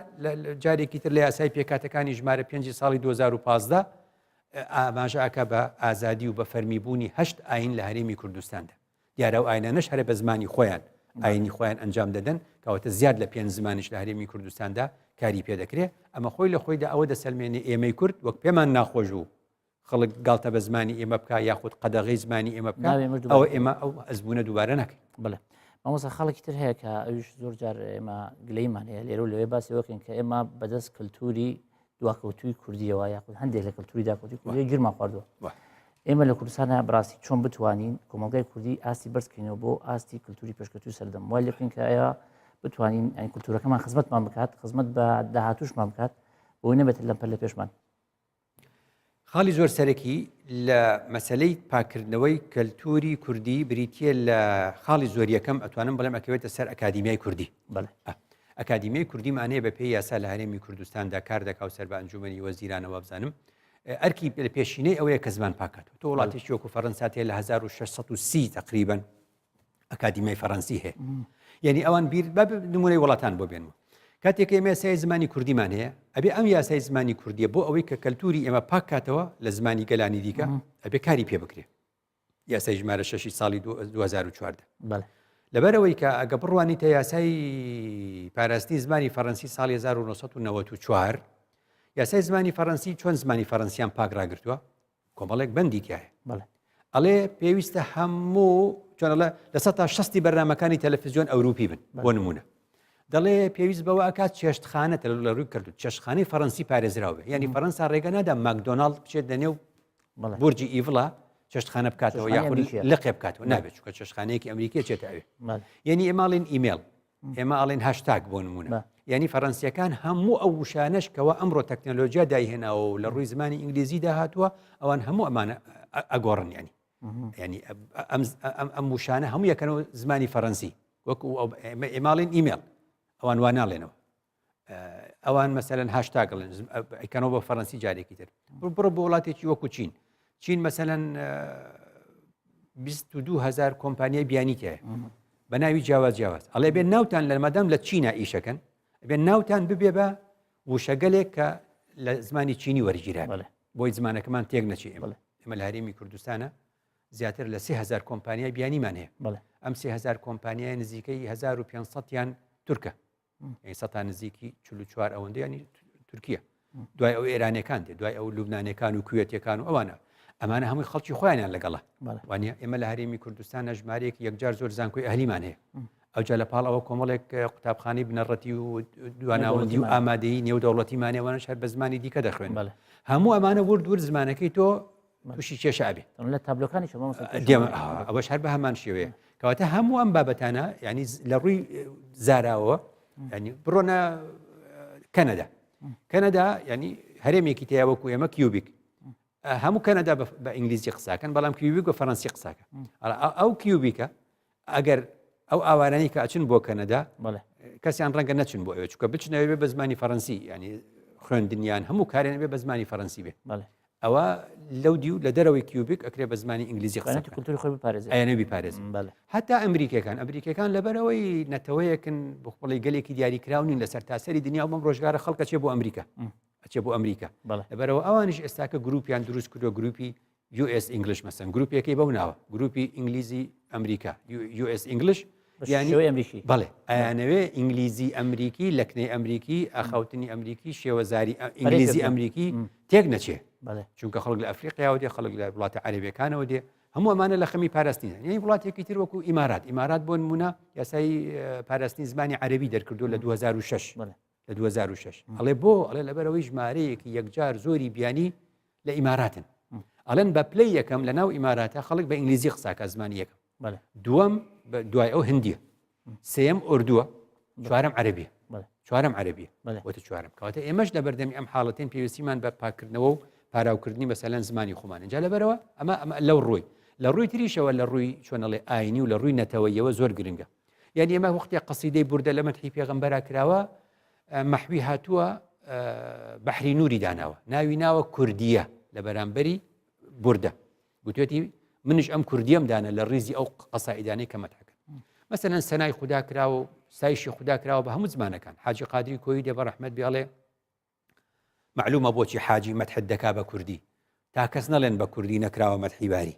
جارێکی تر لە یاسای پێکاتەکانی ژمارە 5 ساڵی 2015 ئاماژەکە بە ئازادی و بە فەرمیبوونی 8 ئاین لە هەرێمی کوردستاندا دیارە و ئاینانەش هەرە بە زمانی خۆیان ئاینی خۆیان ئەنجام دەدەن کەواتە زیاد لە 5 زمانیش لە هەرێمی کوردستاندا کاری پێدەکرێت ئەمە خۆی لە خۆیدا ئەوە دەسەلمێنێ ئێمەی کورد وەک پێمان ناخۆش و خەڵک گاڵتە بە زمانی ئێمە بکە یاخود قەدەغی زمانی ئێمە بکە ئەوە ئێمە ئەو ئەزبوونە دووبارە نەکەین بڵێ مامۆستا خەڵکی تر هەیە کە ئەوش زۆر جار ئێمە گلەیمان هەیە لێرە و لەوێ باسی وەکەین کە ئێمە بەدەست کللتوری دواکەوتوی کوردیەوە یاخود هەندێک لە کللتوری داکەوتی کوردی گرمان خواردووە ئێمە لە کوردستانە بڕاستی چۆن بتوانین کۆمەلگای کوردی ئاستی بەرزکەینەوە بۆ ئاستی کللتوری پێشکەوتوی سەردەم وای لە بکەین کە ئەیە بتوانین ئەین کللتورەکەمان خزمەتمان بکات خزمەت بە داهاتوشمان بکات بۆی نەبێت لەم پەلە پێشمان خاڵی زۆر سەرەکی لە مەسلەی پاکردنەوەی کەلتوری کوردی بریتە لە خاڵی زۆر یەکەم ئەتوانم بڵێم ئەکەوێتە سەر ئەکادیمیای کوردی ئەکادیمیای کوردی مانەیە بە پێی یاسا لە هەرێمی کوردستاندا کار دەکاو سەر بە ئەنجومەنی وەزیرانەوە بزانم ئەرکی لە پێشینەی ئەوەیە کە زمان پاکاتەوە تۆ وڵاتێکی وەکو فەڕەنسا هەیە لە 1630 تقریبا ئەکادیمیای فەڕەنسی هەیە یعنی ئەوان بیر بە نمونەی وڵاتان بۆ بێنەوە کاتێک ئێمە یاسای زمانی کوردیمان هەیە ئەبێ ئەم یاسای زمانی کوردیە بۆ ئەوەی کە کەلتوری ئێمە پاک کاتەوە لە زمانی گەلانی دیکە ئەبێ کاری پێ بکرێ یاسای ژمارە 6 ساڵی 2014 لەبەرەوەی کە ئەگە بڕوانیتە یاسای پاراستنی زمانی فەڕەنسی ساڵی 1994 یاسای زمانی فەڕەنسی چۆن زمانی فەڕەنسیان پاک ڕاگرتووە کۆمەڵێک بەندی تایە ئەڵێ پێویستە هەموو چۆنەڵە لە 160 بەرنامەکانی تەلەڤیزیۆن ئەوروپی بن بۆ نمونە دەڵێ پێویست بەوە ئەکات چێشتخانە لە ڕووی کردو چێشتخانەی فەڕەنسی پارێزراوە یعنی فەڕەنسا ڕێگە نادا ماکدۆناڵد بچێت دەنێو بورجی ئیڤڵا چێشتخانە بکاتەوە یاخود لقێ بکاتەوە نابێت چونکە چێشتخانەیەکی ئەمریکی چێتە ئەوێ یعنی ئێماڵین ئیمێل ئێمە ئاڵێن هاشتاگ بۆ نمونە یعنی فەڕەنسیەکان هەموو ئەو وشانش کەەوە ئەمڕۆ تەکنۆلۆژیا داهێناوە و لە ڕووی زمانی ئینگلیزی داهاتووە ئەوان هەموو ئەمانە ئەگۆڕن ینی ئەم وشانە هەموو یەکەنەوە زمانی فەڕەنسی وەکو ئێماڵین ئیمێل ئەوان وا ناڵێنەوە ئەوان مەسەلەن هاشتاگڵن ئەیکەنەوە بە فەڕەنسی جارێکی تر بڕۆ بۆ وڵاتێکی وەکو چین مەسەلەن 22,000 کۆمپانیای بیانی تایە بە ناوی جیاواز ئەڵێ بێن ناوتان لە مەدام لە چینە ئیشەکەن بێن ناوتان ببێ بە وشەگەلێک کە لە زمانی چینی وەرگیران بۆی زمانەکەمان تێک نەچی ئێمە لە هەرێمی کوردستانە زیاتر لە 30,000 کۆمپانیای بیانیمان هەیە ئەم 30,000 کۆمپانیای نزیکەی 1500یان تورکە سەتا نزیکی 44 ئەوەندە ینی تورکیە دوای ئەو ئێرانەکان دێ دوای ئەو لوبنانەکان و کوێتەکان و ئەوانە ئەمانە هەمووی خەڵکی خۆیانیان لەگەڵە وانە ئێمە لە هەرێمی کوردستانە ژمارەیەک یەکجار زۆر زانکۆی ئەهلیمان هەیە ئەوجا لە پاڵ ئەوە کۆمەڵێک قوتابخانەی بنەڕەتی و دواناوەندی و ئامادەی نێودەوڵەتیمانێوانش هەر بە زمانی دیکە دەخوێن هەموو ئەمانە ورد زمانەکەی تۆ تووشی کێشە ئابێ لە تابلۆکانی ئەوەش هەر بە هەمان شێوەیە کەواتە هەموو ئەم بابەتانە ینی لە ڕووی زاراوە ینی بڕۆنە کەنەدا ینی هەرێمێکی تیا وەکو ئێمە کیوبیک هەموو کەنەدا بە ئینگلیزی قساکەن بەڵام کیوبیک بە فەڕەنسی قساکە ئەو کیوبیکە ئەگەر ئەو ئاوارانی کە ئەچن بۆ کەنەدا کەسیان ڕەنگە نەچن بۆ ئەوێ چکە بچنەوێ بە زمانی فەڕەنسی ینی خوێندنیان هەموو کارێن بێ بە زمانی فەڕەنسی بێ ئەوە لەو دی و لە دەرەوەی کیوبیک ئەکرێ بە زمانی ئینگلیزی کولتوری خۆی بپارێزێت ئەیانە بیپارێزن هەتا ئەمریکەکان لەبەرەوەی نەتەوەیەکن بخڵی گەلێکی دیاریکراونین لەسەر تاسەری دنیا و بەم ڕۆژگارە خەڵکە چێ بۆ ئەمریکا ئەچێ بۆ ئەمریکا لەبەرەوە ئەوانش ئێستاکە گروپیان دروست کردو گروپی US English مەسەن گروپیەکەی بەو ناوە گروپی ئینگلیزی ئەمریکا US English ئەمریکی بەڵێ ئەیانەوێ ئینگلیزی ئەمریکی لەکنەی ئەمریکی ئاخاوتنی ئەمریکی شێوەزاری ئینگلیزی ئەمریکی تێک نەچێ چونکە خەڵک لە ئەفریقیاوە دێ خەڵک لە وڵاتە عەرەبیەکانەوە دێ هەموو ئەمانە لە خەمی پاراستنیە یعنی وڵاتێکی تر وەکو ئیمارات بۆ نمونە یاسای پاراستنی زمانی عەرەبی دەرکردو لە 2006 لە 2006 ئەڵێ بۆ ئەڵێ لەبەرەوەی ژمارەیەکی یەکجار زۆری بیانی لە ئیماراتن ئەڵێن بە پلەی یەکەم لە ناو ئیماراتە خەڵک بە ئینگلیزی قساکە زمانی یەکەم دووەم دوای ئەو هندیە سێم ئوردووە چوارەم عەرەبیە چوارەم عەرەبیە وەتە چوارەم کەواتە ئێمەش لە بەردەمی ئەم حاڵەتین پێویستیمان بە پاکردنەوە و پاراوکردنی بەسەلەن زمانی خۆمانە جا لەبەرەوە ئەمە لەو ڕووی لە ڕووی تریشەوە لە ڕووی چۆنەڵێ ئاینی و لە ڕووی نەتەوەیەوە زۆر گرنگە یعنی ئێمە وەختی قەسیدەی بوردە لە مەدحی پێغەمبەرا کراوە مەحوی هاتووە بەحری نووری داناوە ناوی ناوە کوردیە لە بەرامبەری بوردە گوتێتی منش ئەم کوردیم دانە لە ڕیزی ئەو قەسائیدانەی کە مەدحەکەن مەسەلەن سەنای خوددا کراوە و سایشی خوددا کراوە بە هەموو زمانەکان حاجی قادری کۆیی دێ بە ڕەحمەت بێڵێ معلومە بۆچی حاجی مەدحت دەکا بە کوردی تا کەس نەڵێن بە کوردی نەکراوە مەدحی باری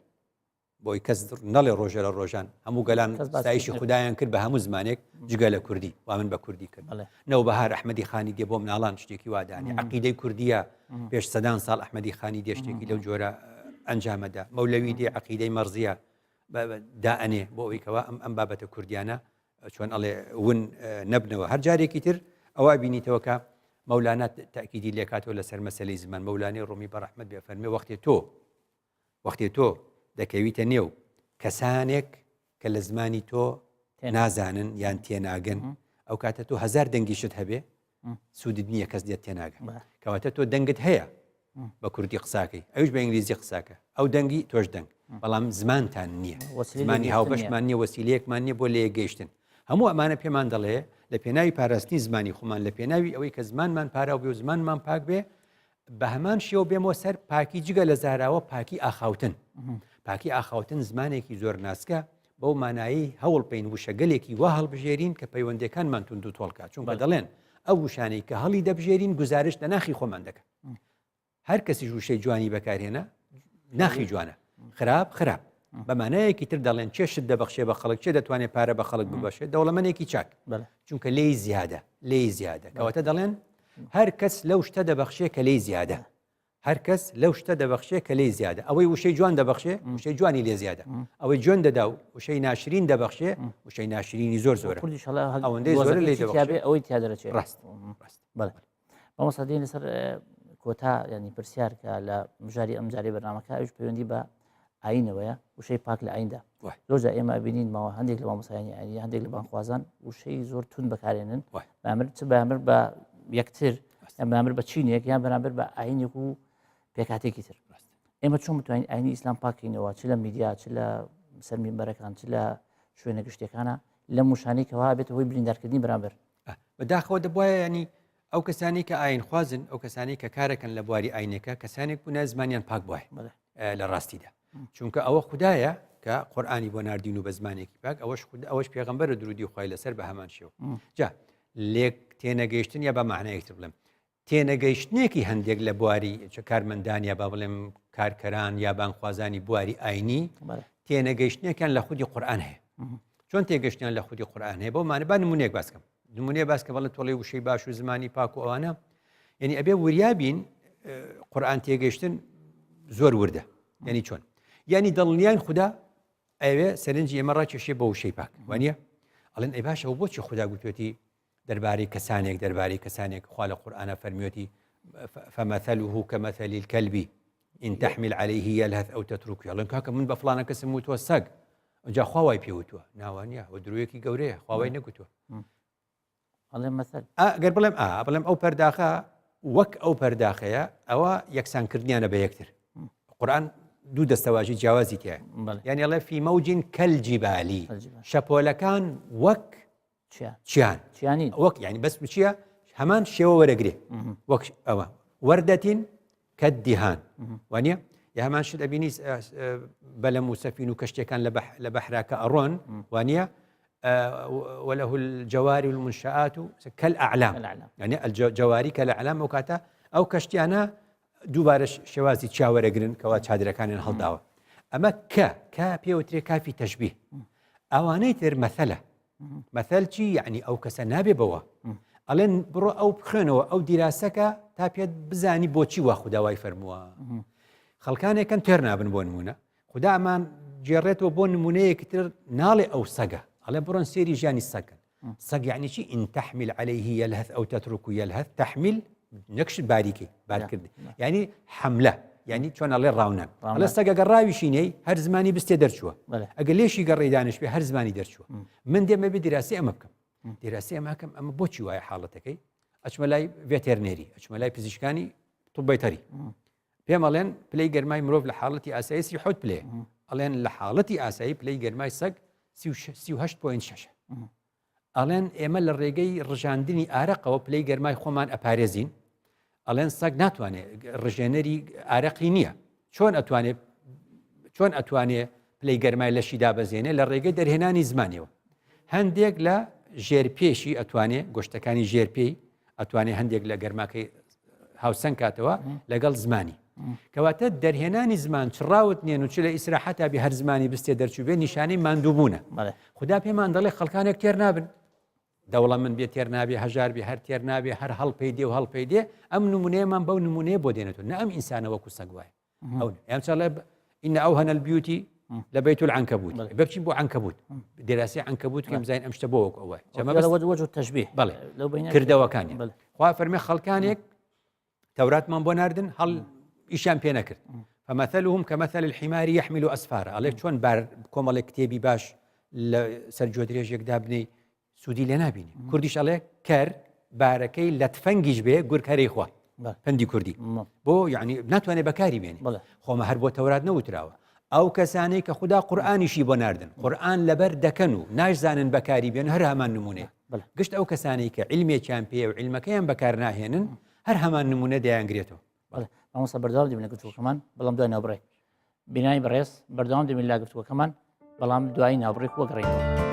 بۆی کەس نەڵێ ڕۆژە لە ڕۆژان هەموو گەلان سایشی خوددایان کرد بە هەموو زمانێک جگە لە کوردی وا من بە کوردی کرد نەوبەهار ئەحمەدی خانی دێ بۆ مناڵان شتێکی وادانی عەقیدەی کوردیە پێش سەدان ساڵ ئەحمەدی خانی دێ شتێکی لەو جۆرە ئەنجامەدا مەولەوی دێ عەقیدەی مەرزیە دائەنێ بۆ ئەوەی کەوا ئەم بابەتە کوردیانە چۆن ئەڵێ ون نەبنەوە هەر جارێکی تر ئەوە بینیتەوە کە مەولانە تاکیدی لێکاتەوە لەسەر مەسەلەی زمان مەولانەی ڕۆمی بە ڕەحمەت بێ فەرمێ وەختی تۆ دەکەویتە نێو کەسانێک کە لە زمانی تۆ نازانن یان تێناگەن ئەو کاتە تۆ هەزار دەنگیشت هەبێ سوودت نییە کەس دێت تێناگەن کەواتە تۆ دەنگت هەیە بە کوردی قساکەی ئەوش بە ئینگلیزی قساکە ئەو دەنگی تۆش دەنگ بەڵام زمانتان نییە زمانی هاوبەشمان نییە وەسیلەیەکمان نییە بۆ لێ گەیشتن هەموو ئەمانە پێمان دەڵێ لە پێناوی پاراستنی زمانی خۆمان لە پێناوی ئەوەی کە زمانمان پاراو بێ و زمانمان پاک بێ بە هەمان شێوە بێمەوە سەر پاکی جگە لە زاراوە پاکی ئاخاوتن پاکی ئاخاوتن زمانێکی زۆر ناسکە بەو مانایی هەوڵ پێین وشەگەلێکی وا هەڵبژێرین کە پەیوەندەکانمان تونند و تۆڵکە چونکە دەڵێن ئەو وشانەی کە هەڵی دەبژێرین گزارش لە ناخی خۆمان دەکەن هەر کەسی وشەی جوانی بەکارهێنا ناخی جوانە خراپ بەمانەیەکی تر دەڵێن چێشت دەبەخشێ بە خەڵک چێ دەتوانێت پارە بە خەڵک ببەشێت دەوڵەمەنێکی چاک چونکە لێی زیادە کەواتە دەڵێن هەر کەس لەو شتە دەبەخشێ کە لێی زیادە هەر کەس لەو شتە دەبەخشێ کە لێی زیادە ئەوەی وشەی جوان دەبەخشێ وشەی جوانی لێ زیادە ئەوەی جوێن دەدا و وشەی ناشرین دەبەخشێ وشەی ناشرینی زۆرە ئەوەندەی زۆر لێ دەبەخشێ ئەوەی تیا دەرەچێت ڕاست بەڵێ مامۆستا دێن لەسەر کۆتا ینی پرسیار کە لە مژاری ئەمجاری بەرنامەکە ئەوش پەیوەندی بە ئاینەوەیە وشەی پاک لە ئایندا زۆرجار ئێمە بینینمەوە هەندێک لە مامۆستایانی ئاینی هەندێک لە بانخوازان وشەی زۆر تون بەکارێنن بەمر بە یەکتر یان بەمر بە چینێک یان بەرامبەر بە ئاینێک و پێکاتێکی تر ئێمە چۆن بتوانین ئاینی ئیسلام پاکەینەوە چ لە میدیا چ لە سەر مینبەرەکان چ لە شوێنە گشتەکانە لە موشانەی کەوا بێت هۆی بریندارکردنی بەرامبەر بەداخەوە دەبواە ینی ئەو کەسانی کە ئاین خوازن ئەو کەسانی کە کارەکەن لە بواری ئاینەکە کەسانێک بوو زمانیان پاک بواە لە ڕاستیدا چونکە ئەوە خوددایە کە قورئانی بۆ ناردین و بە زمانێکی پاک ئەوەش پێغەمبەر درودی و خوای لەسەر بە هەمان شێوە جا لێک تێنەگەیشتن یا بە معنەیەکتر بڵێم تێنەگەیشتنێکی هەندێک لە بواری کارمەندان یا با بڵێم کارکەران یا بانخوازانی بواری ئاینی تێنەگەیشتنێکیان لە خودی قورئان هەیە چۆن تێگەشتیان لە خودی قورئان هەیە بۆ مانە با نمونەیەک باسکەم نمونەیە باسکە بەڵێ تۆڵی وشەی باش و زمانی پاک و ئەوانە یعنی ئەبێ وریابین قورئان تێگەیشتن زۆر وردە یعنی چۆن یعنی دڵنیان خوددا ئەوێ سەرنجی ئێمە ڕاکێشێ بە وشەی پاک وانە ئەڵێن ئەی باشەوە بۆچی خوددا گوتوێتی دەربارەی کەسانێک خوا لە قورئانە فەرمیوێتی فمەثله كمثل الكلب إن تحمل عليه يلهث أو تتركه ئەڵێن کاکە من بە فڵانە کەسم وتووە سەگ ئەجا خوا وای پێوتووە ناوانە و درویەکی گەورەیە خواوای نەگوتووە ئەڵێ مەثەل گەر بڵێم ئەو پەرداخە وەک ئەو پەرداخەیە ئەوە یەکسانکردنیانە بە یەکتر قورئان دوو دەستەواژی جیاوازی تایە یعنی ئەڵێ فی مەوجین کەلجیبالی شەپۆلەکان وەک چیانی وەک یعنی بەس بچیە هەمان شێوە وەرەگرێ وەک ئەوە وەردەتین کەدیهان وانە یا هەمان شت ئەبینی بەلەم و سەفین و کەشتەکان لە بەحراکە ئەڕۆن وانە وله الجواری المنشآت كالأعلام يعني الجواری كالأعلام وكاتا أو كشتيانا دووبارە شێوازی چاوەرەگرن کەوا چادرەکانیان هەڵداوە ئەمە کە پێوترێ کافی تەشبیه ئەوانەی تر مەثەل چی یعنی ئەو کەسە نابێ بەوە ئەڵێن بڕۆ ئەو بخوێنەوە ئەو دیراسەکە تا پێت بزانی بۆچی وا خودداوای فەرمووە خەڵکانێکن تێر نابن بۆ نمونە خوددا ئەمان جێڕێتەوە بۆ نمونەیەکی تر ناڵێ ئەو سەگە ئەڵێ بڕۆن سێری ژیانی سەگن سەگ یعنی چی ئین تەحمیل عەلەیه یەلهەث ئەو تەترکه یەلهەث تەحمیل نەکش باریکەی بارکردن یعنی حەملە یعنی چۆن ئەڵێ ڕاونان ئەڵێ سەگ ئەگەر ڕاویشینەی هەر زمانی بستێ دەرچووە ئەگەر لێشی گەڕێی دانیشتبێ هەر زمانی دەرچووە من دێمە بێ دیراسی ئەمە بکەم دیراسی ئەماکەم ئەمە بۆچی وایە حاڵەتەکەی ئەچمە لای ڤێتێرنێری ئەچمە لای پزیشکانی توبەیتەری پێم ئەڵێن پلەی گەرمای مرۆڤ لە حاڵەتی ئاسایی 38 پلێ ئەڵێن لە حاڵەتی ئاسایی پلەی گەرمای سەگ 38.6 ئەڵێن ئێمە لە ڕێگەی ڕژاندنی ئارەقەوە پلەی گەرمای خۆمان ئەپارێزین ئەڵێن سەگ ناتوانێت ڕژێنەری ئارەقی نییە چۆن ئەتوانێت پلەی گەرمای لەشی دابەزێنێ لە ڕێگەی دەرهێنانی زمانیەوە هەندێک لە ژێرپێشی ئەتوانێت گۆشتەکانی ژێرپێی ئەتوانێت هەندێک لە گەرماکەی هاوسەنگ کاتەوە لەگەڵ زمانی کەواتە دەرهێنانی زمان چڕاوت نێن و چ لە ئیسراحەتا بێ هەر زمانی بستێ دەرچوو بێ نیشانەی ماندووبوونە خدا پێمان دەڵێ خەڵکانێک تێر نابن دەوڵە من بێ تێر نابێ هەژار بێ هەر تێر نابێ هەر هەڵپەی دێ و هەڵپەی دێ ئەم نمونەیەمان بەو نمونەیە بۆ دێنێتەوە نە ئەم ئینسانە وەکو سەگ وایە ئەو ئەم چاڵێ ئین ئەوهەنە البیوتی لە بەیت العنکەبوت بچین بۆ عنکەبوت دراسی عنکەبوت کەم زین ئەم شتە بۆ وەک ئەوە وجه التشبيه بەڵێ کردەوەکانی خوا فەرمێ خەڵکانێک تەوراتمان بۆ ناردن هەڵ ئیشان پێ نەکرد فمثلهم كمثل الحمار يحمل أسفارا ئەڵێ چۆن کۆمەڵێک کتێبی باش لە سەر جۆدرێژێکدا بنەی سوودی لێ نابینی کوردیش ئەڵێ کەر بارەکەی لە تفەنگیش بێ گورکەرەی خوا پەندی کوردی بۆ یعنی ناتوانێت بەکاری بێنی خۆمە هەر بۆ تەورات نەوتراوە ئەو کەسانەی کە خوددا قورئانیشی بۆ ناردن قورئان لەبەر دەکەن و ناشزانن بەکاری بێن هەر هەمان نمونێ گشت ئەو کەسانەی کە علمێکیان پێ و علمەکەیان بەکار ناهێنن هەر هەمان نمونە دەیانگرێتەوە مامۆستا بەردەوام دەبین لە گفتوگۆکەمان بەڵام دوای ناوبڕێ بینایی بەڕێز بەردەوام دەبین لا گفتوگۆکەمان بەڵام دوای ناوبڕێک وەگەڕێنەوە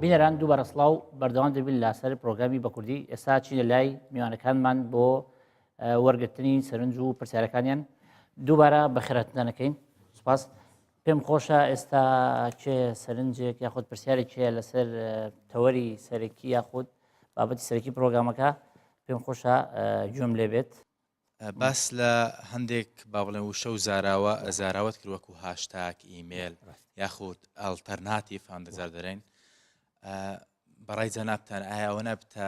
بینەران دووبارە سڵاو بەردەوام دەبین لەسەر پرۆگرامی بە کوردی ئێستا چینە لای میوانەکانمان بۆ وەرگرتنی سەرنج و پرسیارەکانیان دووبارە بەخێراتدانەکەین سوپاس پێم خۆشە ئێستا چێ سەرنجێک یاخود پرسیارێکیە لەسەر تەوەری سەرەکی یاخود بابەتی سەرەکی پرۆگرامەکە پێم خۆشە گوێم لێ بێت باس لە هەندێک با بڵێن وشە و زاراوەت کرد وەکو هاشتاگ ئیمێل یاخود ئەڵتەرناتیڤ هەندەزار دەرێن بەڕای جەنابتان ئایا ئەوە نەبتە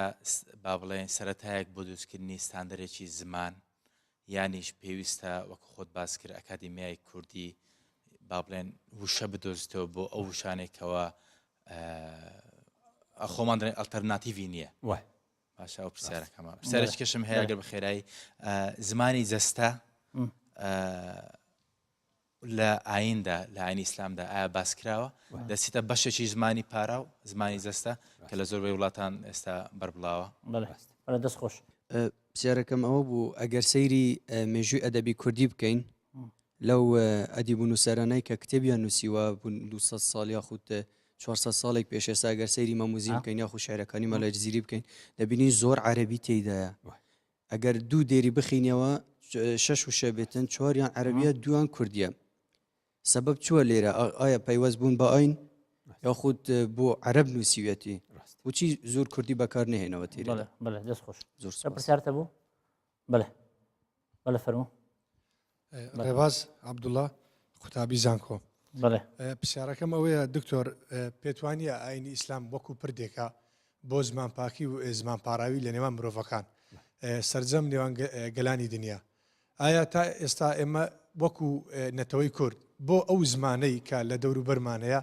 با بڵێن سەرەتایەک بۆ دروستکردنی ستاندەرێکی زمان یانیش پێویستە وەکو خۆت باس کرد ئەکادیمیای کوردی با بڵێن وشە بدۆزیتەوە بۆ ئەو وشانێکەوە خۆمان دەڵێن ئەڵتەرناتیڤی نییە باشە ئەو پرسیارەکەمە پرسیارێکی کەشم هەیە ئەگەر بەخێرایی زمانی جەستە لە ئایندا لە ئاینی ئیسلامدا ئایا باس کراوە دەچیتە بەشێکی زمانی پارا و زمانی جەستە کە لە زۆربەی وڵاتان ئێستا بەربڵاوە دەست خۆش پرسیارەکەم ئەوە بوو ئەگەر سەیری مێژووی ئەدەبی کوردی بکەین لەو ئەدیب و نووسەرانەی کە کتێبیان نووسیوە 200 ساڵ یاخود 400 ساڵێک پێش ئێستا ئەگەر سەیری مەموزین بکەین یاخود شاعرەکانی مەلەجزیری بکەین دەبینی زۆر عەرەبی تێیدایە ئەگەر دوو دێری بخینەوە 6 وشە بێتن 4یان عەرەبیە 2یان کوردیە سبب چووە لێرە ئایا پەیوەست بوون بە ئاین یاخود بۆ عەرەب نووسیوەتی بۆچی زۆر کوردی بەکار نهێنەوە تێرە بەڵێ دەست خۆش زۆر پرسیارتە بوو بەڵێ فەرموو ڕێباز عەبدوڵڵا قوتابی زانکۆ بەڵێ پرسیارەکەم ئەوەیە دکتۆر پێتوانیە ئاینی ئیسلام وەکو پردێکە بۆ زمان پاکی و زمان پاراوی لە نێوان مرۆڤەکان سەرجەم نێوان گەلانی دنیا ئایا تا ئێستا ئێمە وەکو نەتەوەی کورد بۆ ئەو زمانەی کە لە دەور و بەرمانەیە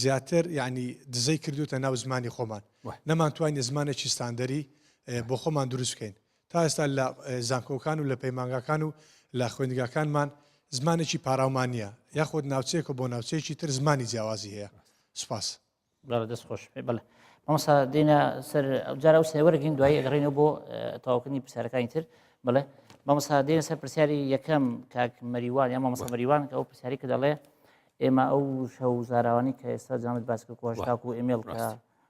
زیاتر یعنی دزەی کردوتە ناو زمانی خۆمان نەمانتوانین زمانێکی ستاندەری بۆ خۆمان دروست بکەین تا ئێستا لە زانکۆکان و لە پەیمانگاکان و لە خوێندگاکانمان زمانێکی پاراومانە یاخود ناوچەیەکە بۆ ناوچەیەکی تر زمانی جیاوازی هەیە سوپاس دەست خۆش بەڵێ مامۆستا دێنە سەر جارە ئەو سێوەرەگەین دوایی ئەگەڕێنەوە بۆ تەواوکردنی پرسیارەکانی تر بڵێ مامۆستا دێنە سەر پرسیاری یەکەم کاک مەریوان یا مامۆستا مەریوان کە ئەو پرسیاری کە دەڵێ ئێمە ئەو شەو زاراوانی کە ئێستا جامت باس کرد هاشتاگ و ئیمێل کە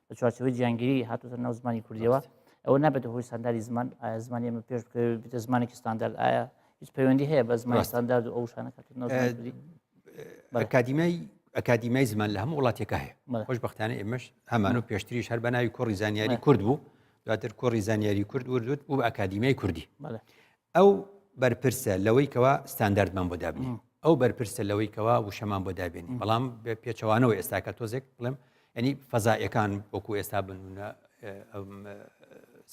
لە چوارچەوەی جیهانگیری هاتووەتە ناو زمانی کوردیەوە ئەوە نابێت هۆی ستانداری زمان ئایا زمانی ئێمە پێش بکەوێت زمانێکی ستاندارد ئایا هیچ پەیوەندی هەیە بە زمانی ستاندارد و ئەو شانە کاتێت ناو زمانی کوردی ئەکادیمیای زمان لە هەموو وڵاتێکە هەیە خۆشبەختانە ئێمەش هەمان و پێشتریش هەر بە ناوی کۆڕی زانیاری کورد بوو دواتر کۆڕی زانیاری کورد وردوت بوو ئەکادیمیای کوردی بەڵێ ئەو بەرپرسە لەوەی کەوا ستانداردمان بۆ دابنی ئەو بەرپرسە لەوەی کەوا وشەمان بۆ دابێنی بەڵام پێچەوانەوە ئێستاکە تۆزێک بڵێم ینی فەزایەکان وەکو ئێستا بنونە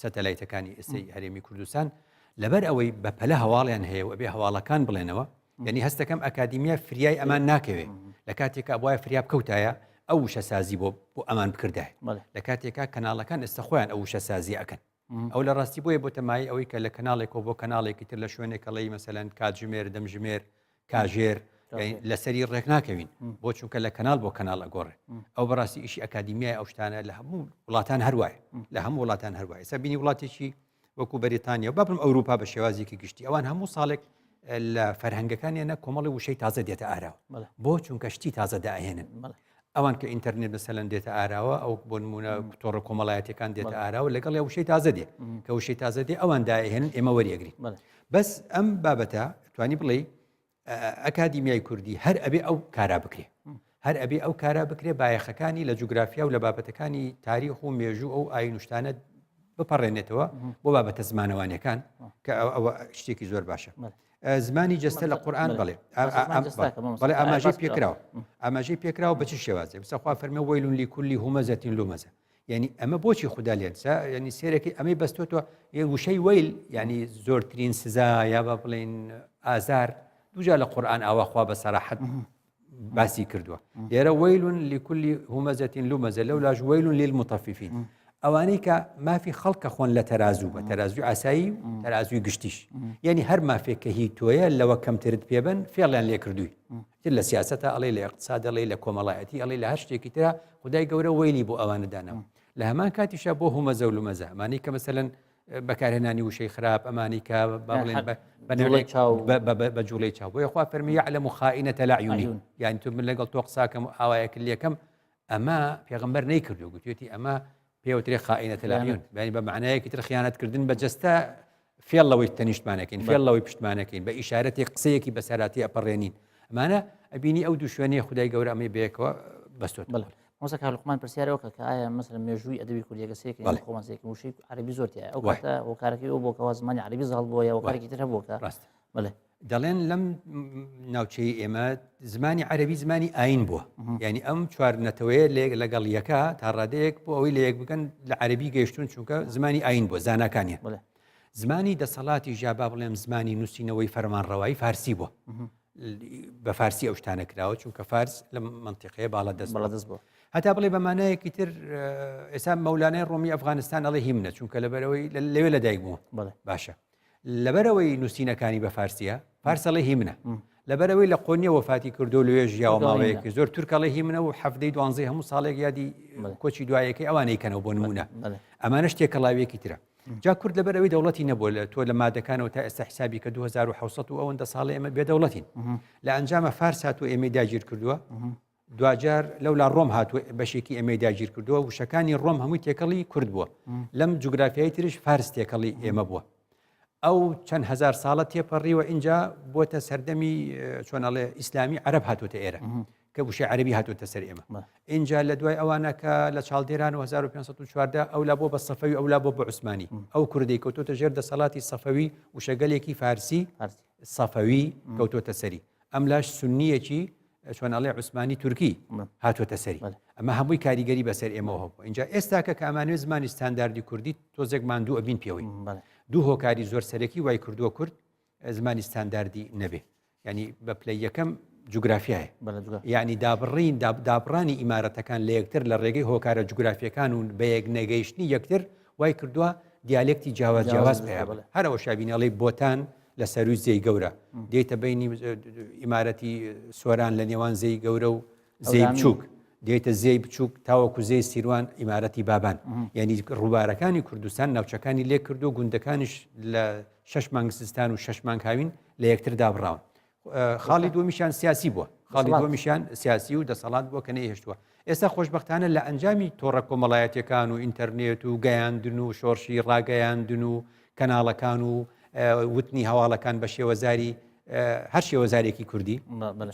سەتەلایتەکانی ئێستای هەرێمی کوردستان لەبەر ئەوەی بەپەلە هەواڵیان هەیە و ئەبێ هەواڵەکان بڵێنەوە یعنی هەستەکەم ئەکادیمیا فریای ئەمان ناکەوێ لە کاتێکە بواە فریاب کەوتایە ئەو وشە سازی بۆ ئەمان بکردای لە کاتێکا کەناڵەکان ئێستا خۆیان ئەو وشە سازی ئەەکەن ئەو لە ڕاستی بۆیە بۆ تەمای ئەوەی کە لە کەناڵێکەوە بۆ کەناڵێکی تر لە شوێنێکەڵی مەسەلەن کاتژمێر دەمژمێر کاژێر لەسەری ڕێک ناکەوین بۆ چونکە لە کەناڵ بۆ کەناڵ ئەگۆڕێ ئەو بەڕاستی ئیشی ئەکادیمیای ئەو شتانە لە هەموو وڵاتان هەروایە لە هەموو وڵاتان هەروایە ئێستا بینی وڵاتێکی وەکو بەریتانیا و با بڵم ئەوروپا بە شێوازێکی گشتی ئەوان هەموو ساڵێک لە فەرهەنگەکانیانە کۆمەڵی وشەی تازە دێتە ئاراوە بۆ چونکە شتی تازە داهێنن ئەوان کە ئینتەرنێت مەسەلەن دێتە ئاراوە ئەو بۆ نمونە تۆڕە کۆمەڵایەتەکان دێتە ئاراوە لەگەڵ یا وشەی تازە دێ کە وشەی تازە دێ ئەوان داهێنن ئێمە وەریەگرین بەس ئەم بابەتە توانی بڵێ ئەکادیمیای کوردی هەر ئەبێ ئەو کارا بکرێ هەر ئەبێ ئەو کارا بکرێ بایەخەکانی لە جوگرافیا و لە بابەتەکانی تاریخ و مێژوو ئەو ئاینوشتانە بپەڕێنێتەوە بۆ بابەتە زمانەوانیەکان کە ئەوە شتێکی زۆر باشە زمانی جەستە لە قورئان بڵێ بەڵێ ئاماژەی پێکراوە ئاماژەی پێکراوە بە چ شێوازێ بسەخوا فەرمێ وەیلون لیکولی هومەزەتین لومەزە یعنی ئەمە بۆچی خوددا لێنسا ینی سێرەکەی ئەمەی بەستۆتەوە وشەی وەیل ینی زۆرترین سزا یا بە بڵێن ئازار دووجا لە قورئان ئاواخوا بە سەراحەت باسی کردووە لێرە وەیلون لیکولی هومەزەتین لومەزە لەولاش وەیلون لیلموطەفیفین ئەوانەی کە مافی خەڵکە خۆن لە تەرازوو بە تەرازوی ئاسایی و تەرازوی گشتیش یعنی هەر مافێک کە هی تۆیە لەوە کەمترت پێبن فێڵیان لێ کردووی تر لە سیاسەتە ئەڵێ لە اقتصاد ئەڵێ لە کۆمەڵایەتی ئەڵێ لە هەر شتێکی ترە خودای گەورە وەیلی بۆ ئەوانە دانەوە لە هەمان کاتیشە بۆ هومەزە و لومەزە ئەمانەی کە مەسەلەن بەکارهێنانی وشەی خراپ ئەمانی کە بڵێن بە جوڵەی چاو بۆیە خوا فەرمی یعلم خائینەتە الأعیون یعنی تو من لەگەڵ تۆ قساکەم ئاوایەک لێکەم ئەمە پێغەمبەر نەیکردو گوتوێتی ئەمە پێوترێ خائینەتە الأعیون بەینی بە معنایەکی تر خیانەتکردن بە جەستە فێڵەوەی تەنیشتمانەکەین فێڵەوەی پشتمانەکەین بە ئیشارەتی قسەیەکی بەسەراتی ئەپەڕێنین ئەمانە ئەبینی ئەو دوو شوێنەیە خودای گەورە ئەمەی بەیەکەوە بەستۆت مۆسەکە لوقمان پرسیارەوە کە ئایا مەسەلەن مێژووی ئەدەبی کوردیەکە سێکە خۆمانسێکی وشەی عەربی زۆرتیە ئەو کاتە هۆکارەکەی ئەو بۆکەوە زمانی عەربی زاڵ بووە یا هۆکارێکی تر هەبووکە ڕاست بەڵێ دەڵێن لەم ناوچەی ئێمە زمانی عەربی زمانی ئاین بووە یعنی ئەم چوارنەتەوەیە لەگەڵ یەکە تا ڕادەیەک بۆ ئەوەی لە یەک بکەن لە عەربی گەیشتون چونکە زمانی ئاین بووە زاناکانیە زمانی دەسەڵاتی ژابا بڵێم زمانی نووسینەوەی فەرمانڕەوایی فارسی بووە بە فارسی ئەو شتانە کراوە چونکە فارس لە منتیقەیە باڵا دەست بووە هەتا بڵێ بە مانایەکی تر ئێستا مەولانەی ڕۆمی ئەفغانستان ئەڵێ هیمنە چونکە لەبەرەوەی لەوێ لەدایک بووە باشە لەبەرەوەی نووسینەکانی بە فارسیە فارسەڵی هیمنە لەبەرەوەی لە قۆنیە وەفاتی کردو لەوێ ژیاوە ماوەیەکی زۆر تورکەڵی هیمنە و هەفتەی دوانزەی هەموو ساڵێک یادی کۆچی دوایەکەی ئەوانەی کەنەوە بۆ نمونە ئەمانە شتێکەڵاویەکی ترە جا کورد لەبەرەوەی دەوڵەتی نەبووە لە تۆ لە مادەکانەوە تا ئێستا حسابی کە 2700 و ئەوەندە ساڵی ئێمە بێدەوڵەتین لە ئەنجامە فارس هاتووە ئێمەی داگیر کردووە دوجار لەولا ڕۆم هاتووە بەشێکی ئێمەی داگیر کردووە وشەکانی ڕۆم هەمووی تێکەڵی کورد بووە لەم جوگرافیایی ترش فارس تێکەڵی ئێمە بووە ئەو چەند هزار ساڵە تێپەڕیوە اینجا بۆتە سەردەمی چۆنەڵێ ئیسلامی عەرەب هاتوۆتە ئێرە کە وشەی عەربی هاتوۆتە سەر ئێمە اینجا لە دوای ئەوانە کە لە چاڵدێران و 1514 ئەولا بۆ بە سەفەوی ئەولا بۆ بە عوسمانی ئەو کوردی کەوتۆتە ژێر دەسەڵاتی سەفەوی وشەگەلێکی فارسی سەفەوی کەوتۆتە سەری ئەم لاش سنیەکی چۆنەڵێ عوسمانی تورکی هاتوۆتە سەری ئەمە هەمووی کاریگەری بەسەر ئێمەوە هەبووە اینجا ئێستاکە کە ئەمانوێ زمانی ستانداردی کوردی تۆزێک ماندوو ئەبین پێوەی دوو هۆکاری زۆر سەرەکی وای کردووە کورد زمانی ستانداردی نەبێ ینی بە پلەی یەکەم جوگرافیایە یعنی دابڕانی ئیمارەتەکان لە یەکتر لە ڕێگەی هۆکارە جوگرافیەکان و بە یەک نەگەیشتنی یەکتر وای کردووە دیالێکتی جیاواز پێیا هەرەوە شابینەڵی بۆتان لە سەروی زەی گەورە دێتە بینی ئیمارەتی سۆران لە نێوان زەی گەورە و زەی بچووک دێتە زەی بچووک تاوەکو زەی سیروان ئیمارەتی بابان یعنی ڕووبارەکانی کوردستان ناوچەکانی لێ کردو و گوندەکانش لە 6 مانگ سیستان و 6 مانگ هاوین لە یەکتر دابڕاون خاڵی دووەمیشیان سیاسی بووە خاڵی دووەمیشیان سیاسی و دەسەڵات بووە کە نەهێشتووە ئێستا خۆشبەختانە لە ئەنجامی تۆڕە کۆمەڵایەتیەکان و ئینتەرنێت و گەیاندن و شۆڕشی ڕاگەیاندن و کەناڵەکان و وتنی هەواڵەکان بە شێوەزاری هەر شێوەزارێکی کوردی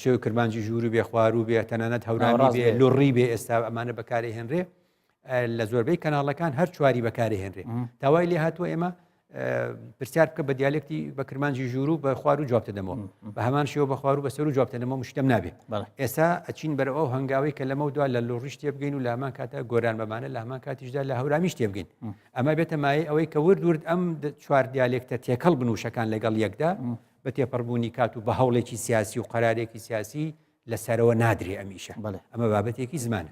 شێوە کرمانجی ژوور و بێ خوار و بێ تەنانەت هەورانی بێ لۆڕی بێ ئێستا ئەمانە بەکارێ هێنرێ لە زۆربەی کەناڵەکان هەر چواری بەکارهێنرێ تاوای لێ هاتووە ئێمە پرسیار بکە بە دیالکتی بە کرمانجی ژوور و بە خوار و جوابتە دەمەوە بە هەمان شێوە بە خوار و بەسەر و جوابتە دەمەوە مشتم نابێ ئێستا ئەچین بەرەوە ئەو هەنگاوی کە لەمە دووە لە لۆڕیش تێبگەین و لە هەمان کاتە گۆران بەمانە لە هەمان کاتیشدا لە هەورامیش تێبگەین ئەمە بێتە مایە ئەوەی کە ورد ئەم چوار دیالکتە تێکەڵ بنووشەکان لەگەڵ یەکدا بە تێپەڕبوونی کات و بە هەوڵێکی سیاسی و قەرارێکی سیاسی لەسەرەوە نادرێ ئەمیشە ئەمە بابەتێکی زمانە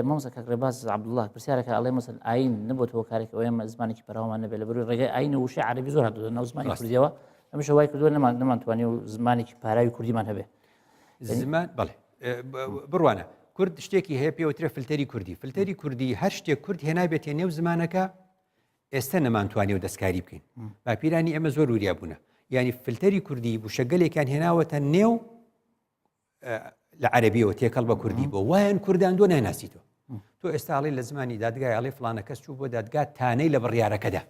مامۆستا کاک ڕێباز عەبدوڵڵاه پرسیارەکە ئەڵێ مەسەن ئاین نەبووەوە کارێک ئەوە ئێمە زمانێکی پەراومان نەبێت لەبەروی ڕێگەی ئاین و وشەی عەرەبی زۆر هاتووە ناو زمانی کوردیەوە ئەمیشە وای کردووە نەمانتوانی و زمانێکی پاراوی کوردیمان هەبێ زمان بەڵێ بڕوانە کورد شتێکی هەیە پێوترە فلتەری کوردی فلتەری کوردی هەر شتێک کورد هێنابێتێ نێو زمانەکە ئێستا نەمانتوانی و دەستکاری بکەین باپیرانی ئەمە زۆر وریا بوونە یعنی فلتەری کوردی بوشەگەلێکیان هێناوەتە نێو لە عەرەبیەوە تێکەڵ بە کوردی بۆ وایەن کوردان دۆ ناناسیتەوە تۆ ئێستاڵی لە زمانی دادگای ئەڵێ فلانە کەس چوو بۆ دادگا تانەی لە بڕیارەکەدا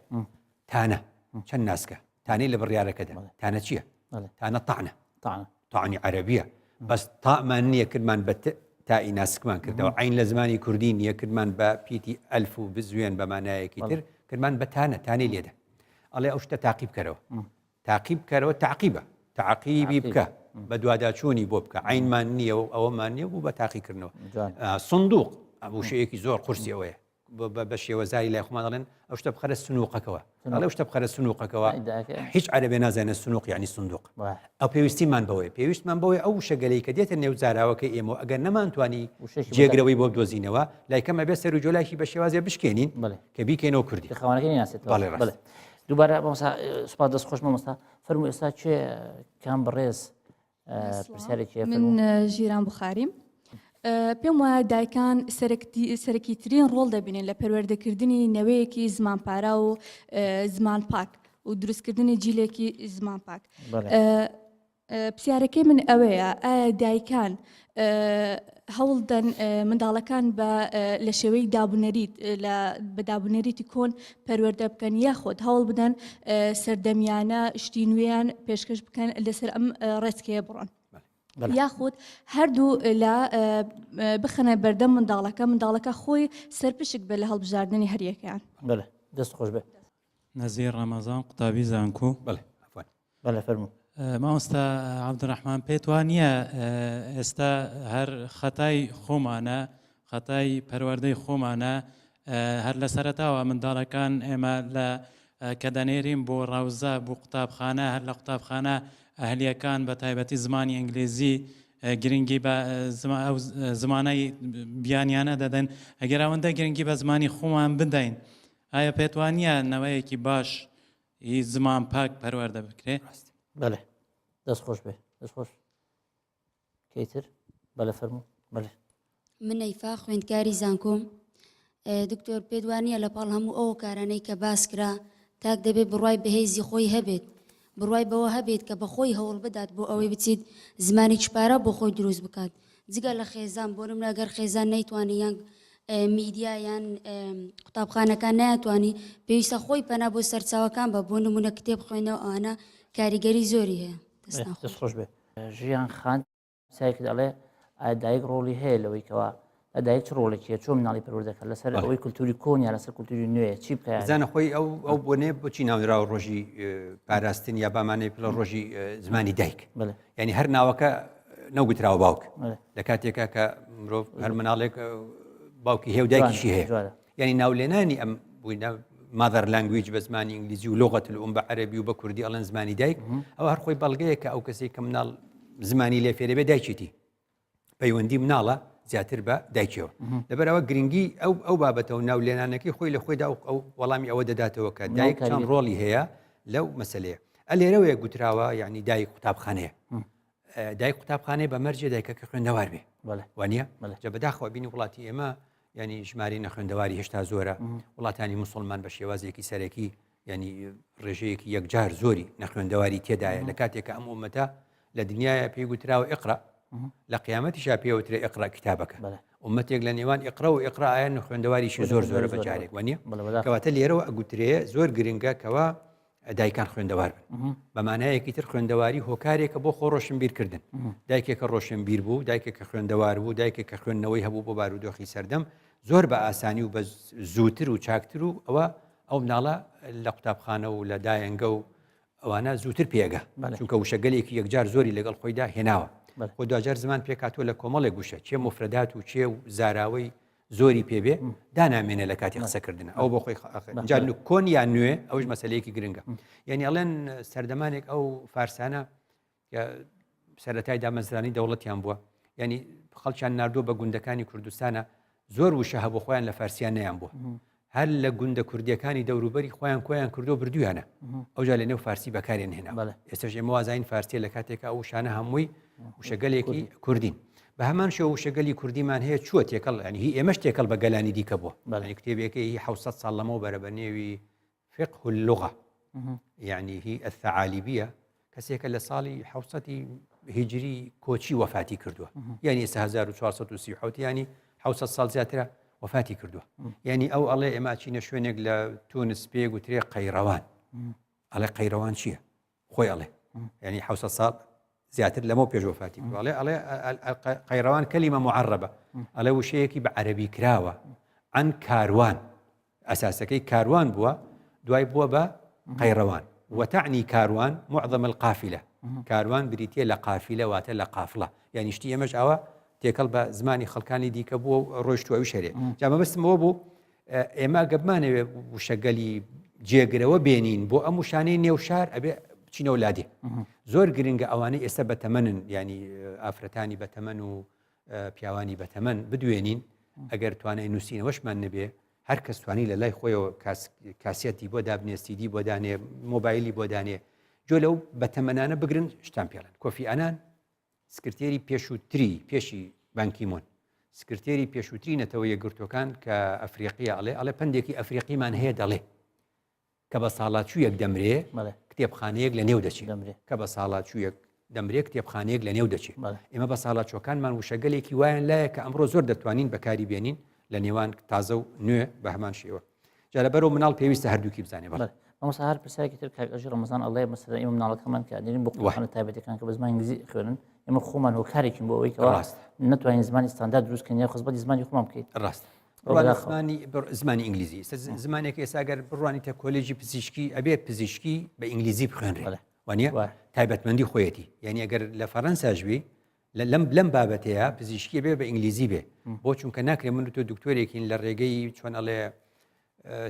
تانە چەند ناسکە تانەی لە بڕیارەکەدا تانە چییە؟ تانە تاعنە تاعنی عەرەبیە بەس تامان نییە کردمان بە تائی ناسکمان کردەوە عین لە زمانی کوردی نییە کردمان بە پیتی ئەلف و بزوێن بە مانایەکی تر کردمان بە تانەی لێدا ئەڵێ ئەو شتە تاقیب بکەرەوە تاقیب بکەرەوە تعقیبە تعقیبی بکە بە دوواداچوونی بۆ بکە عینمان نییە و ئەوەمان نییە بوو بە تاقیکردنەوە سندوق ئەبوو شەیەکی زۆر قورسی ئەوەیە بە شێوەزاری لای خۆمان دەڵێن ئەو شتە بخەرە سنووقەکەەوە ئەڵێ شتە بخەرە سنووقەکەەوە هیچ عەرەبێ نازانێت سنووق یعنی سندوق ئەو پێویستیمان بەوەی پێویستمان بەوەی ئەو شەگەلەی کە دێتە نێو زاراوەکەی ئێمە ئەگەر نەمانتوانی جێگرەوەی بۆ بدۆزینەوە لایکەمە بێ سەر و جۆلایکی بە شێوازێ بشکێنین کە بیکەینەوە کوردی خاوەنەکەی ناسێت دووبارە سوپاس دەستخۆش مامۆستا فەرموو ئێستا چێ کام بەڕێز من ژیران بخاریم پێم وایە دایکان سەرەکیترین ڕۆڵ دەبینێن لە پەروەردەکردنی نەوەیەکی زمانپارا و زمان پاک و دروستکردنی جیلێکی زمان پاک پرسیارەکەی من ئەوەیە ئایا دایکان هەوڵدەن منداڵەکان لە شێوەی دابوونەریت بە دابوونەریتی کۆن پەروەردە بکەن یاخۆت هەوڵ بدەن سەردەمیانە شتی نوێیان پێشکەش بکەن لەسەر ئەم ڕێچکەیە بڕۆن یاخود هەردوو لە بخەنە بەردەم منداڵەکە خۆی سەرپشک بێت لە هەڵبژاردننی هەریەکەیان دەست خۆش بێت نەزیر ڕەمەزان قوتابی زانکۆ بەڵێ فەرموو مامۆستا عەبدوڕەحمان پێت وانە ئێستا هەر خەتای خۆمانە خەتای پەروەردەی خۆمانە هەر لە سەرەتاوە منداڵەکان ئێمە لە کە دەنێرین بۆ ڕاوزە بۆ قوتابخانە هەر لە قوتابخانە ئەهلیەکان بە تایبەتی زمانی ئینگلیزی گرنگی بە زمانەی بیانیانە دەدەن ئەگەر ئەوەندە گرنگی بە زمانی خۆمان بدەین ئایا پێت وانە نەوەیەکی باش زمان پاک پەروەردە بکرێت؟ بەڵێ دەست خۆش بێ دەست خۆش کەیتر بەڵێ فەرموو بەڵێ من ئەیفا خوێندکاری زانکۆم دکتۆر پێت وانە لە پاڵ هەموو ئەو کارانەی کە باس کرا تاک دەبێت بڕوای بەهێزی خۆی هەبێت بڕوای بەوە هەبێت کە بەخۆی هەوڵ بدات بۆ ئەوەی بچیت زمانی چپارە بۆ خۆی دروست بکات جگە لە خێزان بۆ نمونە ئەگەر خێزان نەیتوانی یان میدیا یان قوتابخانەکان نایتوانی پێویستە خۆی پەنا بۆ سەرچاوەکان بە بۆ نمونە کتێب خوێنەوە ئەوانە کاریگەری زۆری هەیە دەست خۆش بێ ژیان خان سایکت ئەڵێ دایک ڕۆڵی هەیە لەوەی کەوا دایک چ ڕۆڵێکیە چۆن مناڵی پەروەردەکە لەسەر ئەوەی کولتوری کۆن یا لەسەر کولتوری نوێ چی بکە زانە خۆی ئەو بۆنێ بۆچی ناونراوە ڕۆژی پاراستن یا بامانەی پڵە ڕۆژی زمانی دایک ینی هەر ناوەکە نەوگوتراوە باوک لە کاتێکە کە مرۆڤ هەر مناڵێک باوکی هێو دایکیشی هەیە ینی ناولێنانی ئەم بووینە مادر لانگویج بە زمانی ئینگلیزی و لغەت الئوم بە عەرەبی و بە کوردی ئەڵێن زمانی دایک ئەوە هەر خۆی بەڵگەیە کە ئەو کەسێک کە مناڵ زمانی لێ فێرە بێ دایکیتی پەیوەندی مناڵە زیاتر بە دایکەوە لەبەرەوە گرنگی ئەو بابەتەوە ناولێنانەکەی خۆی لە خۆیدا ئەو وەڵامی ئەوە دەداتەوە کە دایک چەند ڕۆڵی هەیە لەو مەسەلەیە لێرەوەیە گوتراوە یعنی دایک قوتابخانەیە دایک قوتابخانەیە بە مەرجێ دایکەکە خوێندەوار بێ وانە جە بەداخەوە بینی وڵاتی ئێمە ینی ژماری نەخوێندەواری هێشتا زۆرە وڵاتانی موسڵمان بە شێوازێکی سەرەکی ینی ڕێژەیەکی یەکجار زۆری نەخوێندەواری تێدایە لە کاتێکە ئەم ئومەتە لە دنیاە پێی گوتراوە ئیقرا لە قیامەتیشا پێوترێ ئیقرا کتابەکە ئومەتێک لە نێوان ئیقرا و ئیقرایە نەخوێندەواریشی زۆر زۆرە بەجارێک وانە کەواتە لێرەوە ئەگوترێ زۆر گرنگە کەوا دایکان خوێندەوار بن بەمانایەکی تر خوێندەواری هۆکارێکە بۆ خۆ ڕۆشنبیرکردن دایکێکە ڕۆشنبیر بوو دایکێکە خوێندەوار بوو دایکێکە خوێندنەوەی هەبوو بۆ بارودۆخی سەردەم زۆر بە ئاسانی و بە زووتر و چاکتر و ئەو مناڵە لە قوتابخانە و لە دایەنگە و ئەوانە زووتر پێگە چونکە وشەگەلێکی یەکجار زۆری لەگەڵ خۆیدا هێناوە خۆ دوجار زمان پێکاتوە لە کۆمەڵێک گوشە چێ مفردات و چێ و زاراوەی زۆری پێبێ دانامێنە لە کاتی قسەکردنە ئەو بۆ خۆی کۆن یان نوێ ئەوش مەسلەیەکی گرنگە یعنی ئەڵێن سەردەمانێک ئەو فارسانە سەرەتای دامەزرانی دەوڵەتیان بووە ینی خەڵکیان نردووە بە گوندەکانی کوردستانە زۆر وشە هەبوو خۆیان لە فارسیان نیان بووە هەر لە گوندە کوردیەکانی دەوروبەری خۆیان کۆیان کردو بردویانە ئەوجا لە نێو فارسی بەکارێن هێنا ئێستاش ئێمە وازین فارسیە لە کاتێکە ئەو شانە هەمووی وشەگەلێکی کوردین بە هەمان شێوە وشەگەلی کوردیمان هەیە چووە تێکەڵ ینی هی ئێمەش تێکەڵ بە گەلانی دیکە بووە کتێبێکی هی 700 ساڵ لەمەوە بەرە بە نێوی فقه اللغة يعني هي الثعالبية کەسێکە لە ساڵی 700 هیجری کۆچی وەفاتی کردووە یعنی 1430 ینی 700 ساڵ زیاترە وەفاتی کردووە یعنی ئەو ئەڵێ ئێمە چینە شوێنێک لە تونس پێ گوترێ قەیڕەوان ئەڵێ قەیڕەوان چییە خۆی ئەڵێ ینی 700 ساڵ زیاتر لەمە پێش وەفاتی ئەڵێ قەیڕەوان کەلیمە معەرەبە ئەڵێ وشەیەکی بە عەرەبی کراوە عن کاروان ئەساسەکەی کاروان بووە دوای بووە بە قەیڕەوان وتعني كاروان معظم القافلة كاروان بريتيا لقافلة واتا لقافلة يعني شتي يمش أوا تيكل بزماني خلقاني ديك أبو روشتو أو شري جامع بس موبو إما قبمان وشغالي جيجرا وبينين بو أمو شانين نيوشار أبي تشينو ولادي زور جرينجا أواني إسا بتمن يعني أفرتاني بتمن وبياواني بتمن بدوينين أجر توانا نسينا وش ما نبيه هەر کەس توانی لە لای خۆیەوە کاسێتی بۆ دابنێ سیدی بۆ دانێ مۆبایلی بۆ دانێ جۆ لەو بەتەمەنانە بگرن شتان پێڵن کۆفی ئەنان سکرتێری پێشووتری پێشی بانکیمۆن سکرتێری پێشووتری نەتەوە یەکگرتوەکان کە ئەفریقیە ئەڵێ پندێکی ئەفریقیمان هەیە دەڵێ کە بە ساڵاتچوویەک دەمرێ کتێبخانەیەک لە نێو دەچێت کە بە ساڵاتچوویەک دەمرێت کتێبخانەیەک لە نێو دەچێت ئێمە بە ساڵاتچۆکانمان وشەگەلێکی وایەن لایە کە ئەمڕۆ زۆر دەتوانین بەکاری بێنین لە نێوان تازە و نوێ بە هەمان شێوە جا لەبەرەوە مناڵ پێویستە هەردووکی بزانێ ئەمەسا هەر پرسیارێکی تر کاک ئەژیر ڕەمەزان ئەڵێ مەسەلە ئێمە مناڵەکەمان کە دێنین بۆ قوڵحانە تایبەتەکان کە بە زمانی ئینگلیزی خوێنن ئێمە خۆمان هۆکارێکین بۆ ئەوەی کەەوە نەتوانین زمانی ستاندارد دروستکەین یا خزبەتی زمانی خۆمان بکەیت ڕاست زمانی ئینگلیزی زمانێک ئێستا ئەگەر بڕوانیتە کۆلێژی پزیشکی ئەبێ پزیشکی بە ئینگلیزی بخوێنرێت وانە تایبەتمەندی خۆیەتی یعنی ئەگەر لە فەڕەنساژوی لەم بابەتەیە پزیشکی بێ بە ئینگلیزی بێ بۆ چونکە ناکرێت من تۆ دکتۆرێکین لە ڕێگەی چۆن ئەڵێ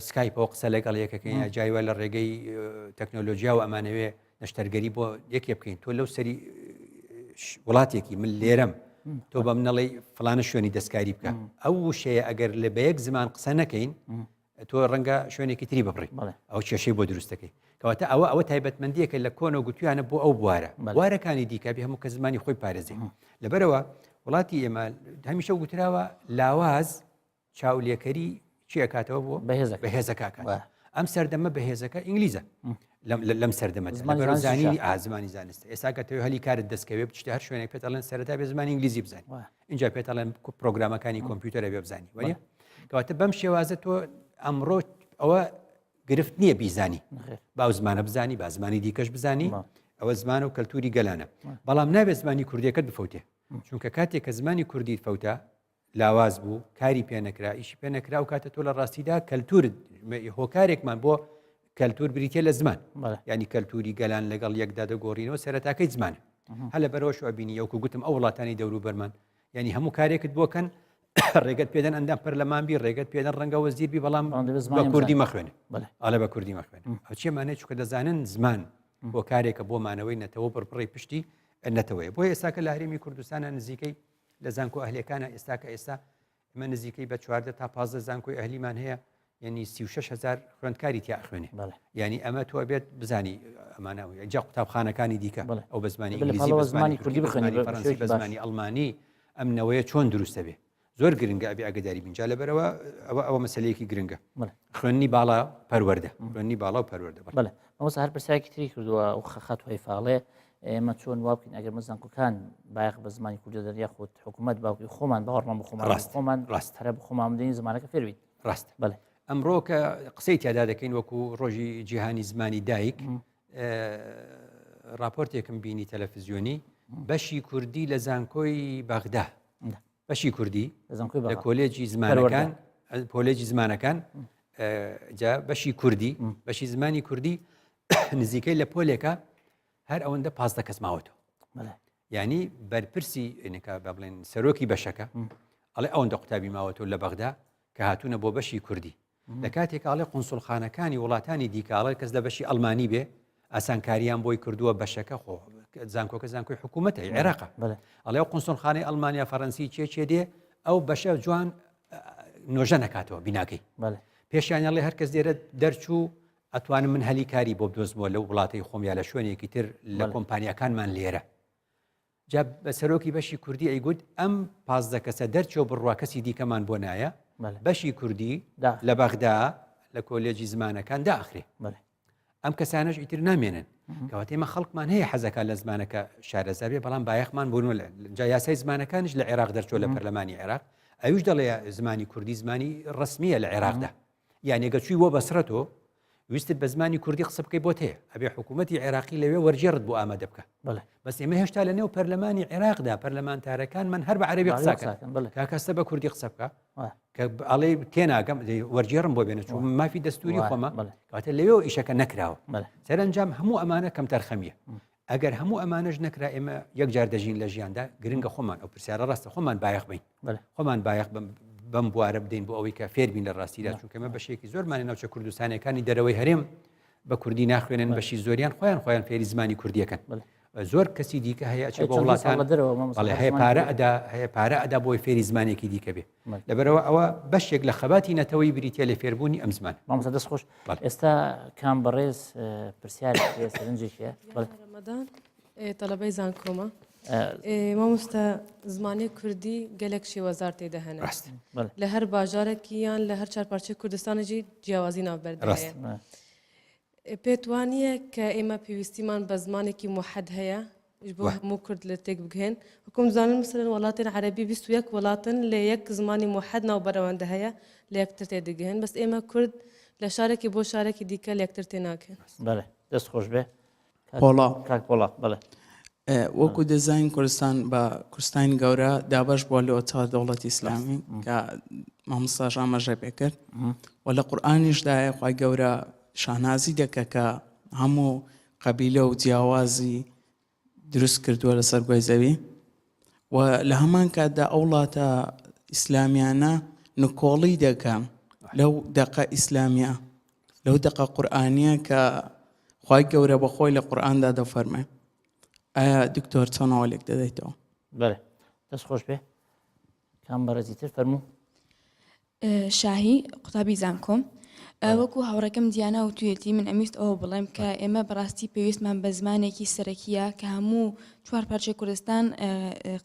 سکایپەوە قسە لەگەڵ یەکەکەین یا جایوە لە ڕێگەی تەکنۆلۆژیا و ئەمانەوێ نەشتەرگەری بۆ یەکێ بکەین تۆ لەو سەری وڵاتێکی من لێرەم تۆ بە منەڵی فلانە شوێنی دەستکاری بکە ئەو وشەیە ئەگەر لە بە یەک زمان قسە نەکەین تۆ ڕەنگە شوێنێکی تری ببڕی ئەو کێشەی بۆ دروستەکەی کەواتە ئەوە تایبەتمەندیەکە لە کۆنە گوتویانە بۆ ئەو بوارە بوارەکانی دیکە بێ هەموو کە زمانی خۆی پارێزێ لەبەرەوە وڵاتی ئێمە هەمیشە گوتراوە لاواز چاولێکەری چیەکاتەوە بۆ بەهێزەکەکە ئەم سەردەمە بەهێزەکە ئینگلیزە لەم سەردەمە زمانی زانستە ئێستا کەتەوە هەلی کارت دەستکەوێ بچیتە هەر شوێنێک پێتەڵێن سەرەتا بێ زمانی ئینگلیزی بزانین اینجا پێتەڵێن پرۆگرامەکانی کۆمپیوتەرە بێ بزانی وەریە کەواتە بەم شێوازە تۆ ئەمڕۆ ئەوە گرفت نییە بیزانی باو زمانە بزانی با زمانی دیکەش بزانی ئەوە زمان و کەلتوری گەلانە بەڵام نابێت زمانی کوردیەکەت بفەوتێ چونکە کاتێک کە زمانی کوردی فەوتە لاواز بوو کاری پێنەکرا ئیشی پێنەکرا و کاتە تۆ لە ڕاستیدا کەلتور هۆکارێکمان بۆ کەلتور بریتێ لە زمان ینی کەلتوری گەلان لەگەڵ یەکدا دەگۆڕینەوە سەرەتاکەی زمانە هەل لە بەرەوە شوبینی یەوکو گوتم ئەو وڵاتانی دەورو بەرمان ینی هەموو کارێکت بۆکەن ڕێگەت پێدەن ئەندام پەرلەمانبی ڕێگەت پێدەن ڕەنگە وەزیربی بەڵام بە کوردی مەخوێنێ ئاڵە بە کوردی مەخوێن ئەو چێمانێت چکە دەزانن زمان بۆ کارێکە بۆ مانەوەی نەتەوە بڕپڕی پشتی نەتەوەیە بۆ ئێستاکە لە هەرێمی کوردستانە نزیکەی لە زانکۆ ئەهلەکانە ئێستاکە ئێستا ئمە نزیکەی بە 14 تا 15 زانکۆی ئەهلیمان هەیە یعنی 36,000 خوێندکاری تیا خوێنێ ینی ئەمە تۆ بێت بزانی ئەمانەوەی جا قوتابخانەکانی دیکە ئەو بە زمانی ئینگلیزی بە زمانی کوردی بخوێنی فەڕەنسی بە زمانی ئەڵمانی ئەمنەوەیە چۆن دروستە بێ زۆر گرنگە ئەبێ ئەگەداری بینجا لەبەرەوە ئەوە مەسلەیەکی گرنگە خوێنی باڵا پەروەردە خوێنی باڵا و پەروەردە بەڵێ ئەوە هەر پرسیارێکی تری کردووە ئەو خەخات وای فاڵێ ئێمە چۆن وا بکەین ئەگەر مەزانکۆکان بایەخ بە زمانی کوردی دەریا خۆت حکوومەت باوکی خۆمان باوەڕمان بە خۆمان ڕاست هەرە بە خۆمان بدەین زمانەکە فێربین ڕاست بەڵێ ئەمڕۆ کە قسەی تیادا دەکەین وەکو ڕۆژی جیهانی زمانی دایک راپۆرتێکم بینی تەلەڤیزیۆنی بەشی کوردی لە زانکۆی بەغدا بەشی کوردی دەزانکۆی لە بەڵا کۆلێجی زمانەکان کۆلێجی زمانەکان جا بەشی کوردی بەشی زمانی کوردی نزیکەی لە پۆلێکە هەر ئەوەندە 15 کەس ماوەتەوە بەڵێ ینی بەرپرسی ئێنەکە بە بڵێن سەرۆکی بەشەکە ئەڵێ ئەوەندە قوتابی ماوەتەوە لە بەغدا کە هاتوونە بۆ بەشی کوردی لە کاتێک ئاڵێ قونسوڵخانەکانی وڵاتانی دیکاڵە کەس لە بەشی ئەلمانی بێ ئاسانکاریان بۆی کردووە بەشەکە خۆ زانکۆکە زانکۆی حکوومەتە عێراقە ئەڵێ ئەو قونسوڵخانەی ئەلمانیا فەڕەنسی چێ دێ ئەو بەشە جوان نۆژە نکاتەوە بیناکەی پێشیانیاڵێ هەر کەس دێرە دەرچوو ئەتوانم من هەلی کاری بۆ بدۆزمەوە لەو وڵاتی خۆم یا لە شوێنێکی تر لە کۆمپانیەکانمان لێرە جا بە سەرۆکی بەشی کوردی ئەیگوت ئەم 15 کەسە دەرچۆ بڕوا کەسی دیکەمان بۆ نایە بەشی کوردی لە بەغدا لە کۆلێجی زمانەکان داخرێ ئەم کەسانش ئیتر نامێنن کەواتە ئێمە خەڵکمان هەیە حەزەکە لە زمانەکە شارەزابێ بەڵام بایەخمان بوونەوە جا یاسای زمانەکانش لە عێراق دەرچۆ لە پەرلەمانی عێراق ئەویش دەڵێ زمانی کوردی زمانی ڕسمیە لە عێراقدا یان ئەگەر چووی بۆ بەسرەتەوە ویستت بە زمانی کوردی قسە بکەی بۆ تەیە ئەبێ حکوومەتی عێراقی لەوێ وەرجێڕت بۆ ئامادە بکە بەس ئێمە هێشتا لە نێو پەرلەمانی عێراقدا پەرلەمانتارەکان من هەر بە عەرەبی قسەکەن کاکەستە بە کوردی قسە بکە کە ئەڵێ تێناگەم وەرجێڕم بۆ بێنە چوو مافی دەستوری خۆمە کاتە لەوێ ئیشەکە نەکراوە سەرنجام هەموو ئەمانە کەم تەرخەمیە ئەگەر هەموو ئەمانەش نەکرا ئێمە یەکجار دەژین لە ژیاندا گرنگە خۆمان ئەو پرسیارە ڕاستە خۆمان بایەخ بین خۆمان بایەخ بەم بوارە بدەین بۆ ئەوەی کە فێربین لە ڕاستیدا چونکەمە بەشێکی زۆرمانی ناوچە کوردستانەکانی دەرەوەی هەرێم بە کوردی ناخوێنن بەشی زۆریان خۆیان فێری زمانی کوردیەکەن زۆر کەسی دیکە هەیە چ بۆ وڵاتان بەڵێ هەیە پارە ئەدا بۆی فێری زمانێکی دیکە بێ لەبەرەوە ئەوە بەشێک لە خەباتی نەتەوەی بریتە لە فێربوونی ئەم زمان مامۆستا دەست خۆش ئێستا کام بەڕێز پرسیاری سەرنجێکیە ڕەمەدان تەڵەبەی زانکۆمە مامۆستا زمانی کوردی gelek şêwezar tê de hene li her bajarekî yan li her çarparçeyê Kurdistanê jî ciyawazî navber de heye pê twaniye ke ême pêwîstîman bi zimanekî muhed heye ji bo hemû Kurd li têk bigihên hikom dizanin mesela welatên Erebî 21 welatin lê yek zimanî muhed navbera wan de heye lê yektir tê digihin bes ême Kurd li şarekî bo şarekî dîke lê yektir tê nakin بەڵێ دەست خۆش بێ کاک پۆڵا بەڵێ وەکو دەزانین کوردستان بە کوردستانی گەورە دابش بووە لە ئۆتا دەوڵەتی ئیسلامی کە مامۆستاش ئاماژە پێ کرد و لە قورئانیشدایە خوای گەورە شانازی دەکە کە هەموو قەبیلە و جیاوازی دروست کردووە لەسەر گوێی زەوی و لە هەمان کاتدا ئەو وڵاتە ئیسلامیانە نکۆڵی دەکەن لەو دەقە ئیسلامیە لەو دەقە قورئانیە کە خوای گەورە بەخۆی لە قورئاندا دەفەرمێ ئایا دکتۆر چۆنەوەلێک دەدەیتەوە بەڵێ دەست خۆش بێ کام بەڕێزی تر فەرموو شاهی قوتابی زانکۆم وەکو هاوڕەکەم دیانە و توێتی من ئەمیست ئەوە بڵێم کە ئێمە بەڕاستی پێویستمان بە زمانێکی سەرەکیە کە هەموو چوار پارچەی کوردستان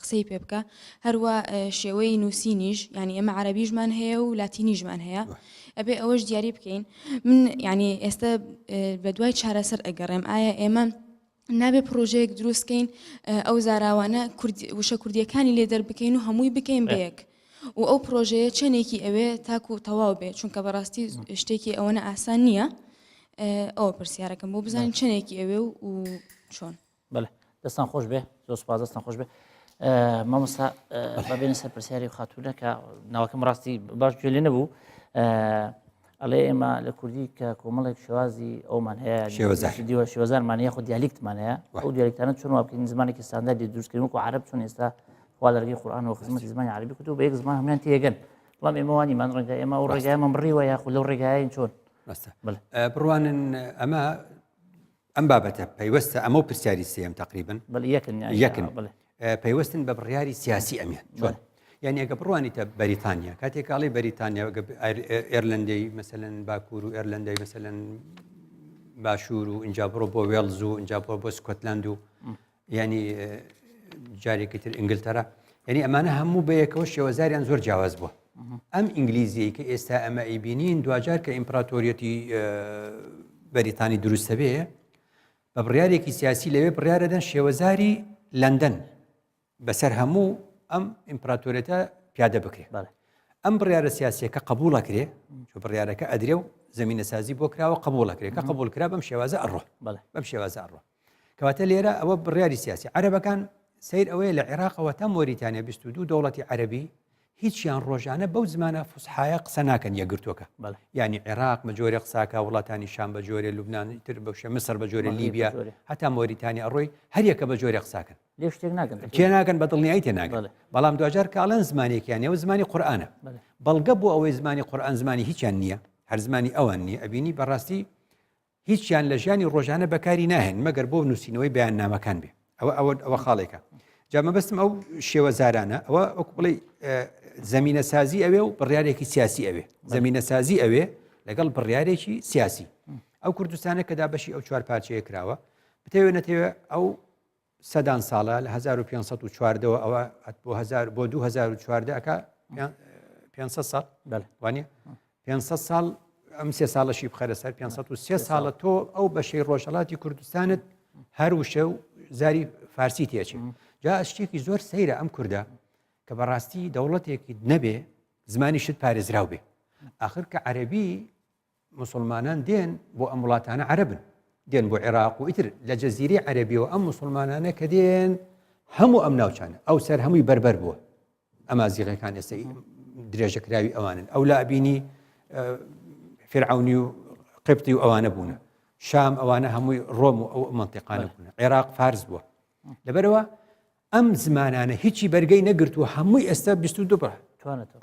قسەی پێ بکە هەروە شێوەی نووسینیش ینی ئێمە عەرەبیژمان هەیە و لاتینیژمان هەیە ئەبێ ئەوەش دیاری بکەین من ینی ئێستا بە دوای چارەسەر ئەگەڕێم ئایا ئێمە نابێ پرۆژەیەک دروستکەین ئەو زاراوانە وشە کوردیەکانی لێ دەربکەین و هەمووی بکەین بەیەک و ئەو پرۆژەیە چەندێکی ئەوێ تاکو و تەواو بێ چونکە بەڕاستی شتێکی ئەوەنە ئاسان نییە ئەوە پرسیارەکەم بۆ بزانین چەندێکی ئەوێ و چۆن بەڵێ دەستان خۆش بێ زۆر سوپاس دەستان خۆش بێ مامۆستا بەبێنە سەر پرسیاری خاتونە کە ناوەکەم ڕاستی باش گوێ لێ نەبوو ئەڵێ ئێمە لە کوردی کە کۆمەڵێک شێوازی ئەومان هەیە شێوەزارمان هەیە خۆ دیالکتمان هەیە ئەو دیالکتانە چۆن وا بکەین زمانێکی ستانداردی دروستکردن وەکو عەرەب چۆن ئێستا خوا لەرگەی قورئان و خزمەتی زمانی عەرەبی کردووە بە یەک زمان هەموویان تێگەن بەڵام ئێمە وانیمان ڕەنگە ئێمە ئەو ڕێگایەمان بڕیوە یاخود لەو ڕێگایەن چۆن بڕوانن ئەمە ئەم بابەتە پەیوەستە ئەمە و پرسیاری سێم تقریبن یەکن پەیوەستن بە بڕیاری سیاسی ئەمیان چۆن یعنی ئەگە بڕوانیتە بەریتانیا کاتێکاڵی بەریتانیا ئێرلندەی مەسەلەن باکوور و ئێرلندەی مەسەلەن باشوور و اینجا بڕۆ بۆ وێڵز و اینجا بڕۆ بۆ سکۆتلند و ینی جارێکی تر ئینگلتەرا یعنی ئەمانە هەموو بەیەکەوە شێوەزاریان زۆر جیاواز بووە ئەم ئینگلیزیەی کە ئێستا ئەمە ئەیبینین دوجار کە ئیمپراتۆریەتی بەریتانی دروستە بێ بە بڕیارێکی سیاسی لەوێ بڕیارەدەن شێوەزاری لەندەن بەسەر هەموو ئەم ئیمپراتۆریەتە پیادە بکرێ ئەم بڕیارە سیاسیەکە قبوڵەکرێ چۆ بڕیارەکە ئەدرێ و زمینەسازی بۆ کراوە قبوڵەکرێ کە قبولکرا بەم شێوازە ئەڕۆ بەم شێوازە ئەڕۆ کەواتە لێرە ئەوە بڕیاری سیاسی عەرەبەکان سیر ئەوەیە لە عێراقەوە تا مۆریتانیا 22 دەوڵەتی عەربی هیچیان ڕۆژانە بەو زمانە فوسحایە قسە ناکەن یەکگرتووەکە ینی عێراق بە جۆرە قساکە وڵاتانی شام بە جۆرە لوبنان تر بەشە مسر بە جۆرە لیبیا هەتا مۆریتانیا ئەڕۆی هەریەکە بە جۆرە قساکەن لێ شتێک ناکەن تێ ناگەن بە دڵنیایی تێناگەن بەڵام دوجار کاڵەن زمانێکیان ئەوە زمانی قورئانە بەڵگە بۆ ئەوەی زمانی قورئان زمانی هیچیان نییە هەر زمانی ئەوان نییە ئەبینی بەڕاستی هیچیان لە ژیانی ڕۆژانە بەکاری ناهێن مەگەر بۆ نووسینەوەی بەیاننامەکان بێ ئەوە خاڵێکە جا مەبەستم ئەو شێوە زارانە ئەوە بڵێ زمینە سازی ئەوێ و بڕیارێکی سیاسی ئەوێ زمینە سازی ئەوێ لەگەڵ بڕیارێکی سیاسی ئەو کوردستانە کە دابەشی ئەو چوار پارچەیە کراوە بتەوێ نەتەوێ ئەو سەدان ساڵە لە 1514ەوە ئەوە بۆ 2014 500 ساڵ وانە 500 ساڵ ئەم سێ ساڵەشی بخەرە سەر 503 ساڵە تۆ ئەو بەشەی ڕۆژهەڵاتی کوردستانت هەر وشە و زاری فارسی تێچێت جا شتێکی زۆر سەیرە ئەم کووردە کە بەڕاستی دەوڵەتێکی نەبێ زمانی شت پارێزراو بێ آخر کە عەربی مسلمانان دێن بۆ ئەم وڵاتانە عەربن دێن بۆ عێراق و ئیتر لە جەزیرەی عەربیەوە ئەم مسلمانانە کە دێن هەموو ئەم ناوچانە ئەو سەر هەمووی بەربەر بووە ئەمازیغەکان ئێستا درێژەکراوی ئەوانن ئەو لا ئەبینی فرعونی و قبطی و ئەوانە بوونە شام ئەوانە هەمووی ڕۆم و ئەو منتیقانە بوونە عێراق فارس بووە لەبەرەوە ئەم زمانانە هیچی بەرگەی نەگرتووە هەمووی ئێستا 22 بڕ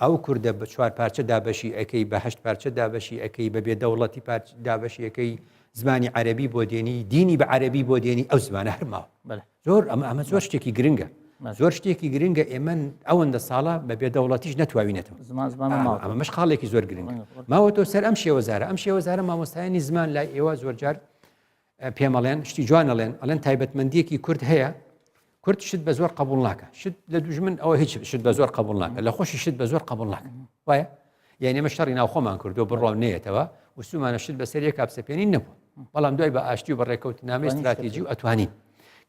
ئەو کووردە بە 4 پارچە دابەشی ئەەکەی بە 8 پارچە دابەشی ئەەکەی بە بێ دەوڵەتی دابەشی ئەەکەی زمانی عەربی بۆ دێنی دینی بە عەربی بۆ دێنی ئەو زمانە هەرماوە زۆر ئەمە زۆر شتێکی گرنگە زۆر شتێکی گرنگە ئێمە ئەوەندە ساڵە بە بێ دەوڵەتیش نەتوانینێتەوە ئەمە مەش خاڵێکی زۆر گرنگە ماوەتەوە سەر ئەم شێوەزارە ئەم شێوەزارە مامۆستایانی زمان لای ئێوە زۆرجار پێمەڵێن شتی جوانەڵێن ئەڵێن تایبەتمەندیەکی کورد هەیە کورد شت بە زۆر قبول ناکە شت لە دوژمن ئەوە هیچ شت بە زۆر قبول ناکە لە خۆشی شت بە زۆر قبول ناکە وایە یعنی ئێمە شەڕی ناوخۆمان کردو بڕۆ نەیەتەوە وسومانە شت بەسەر یەک کاپسەپێنی نەبوو بەڵام دوای بە ئاشتی و بەڕێکەوتنامەی استراتیجی و ئەتوانین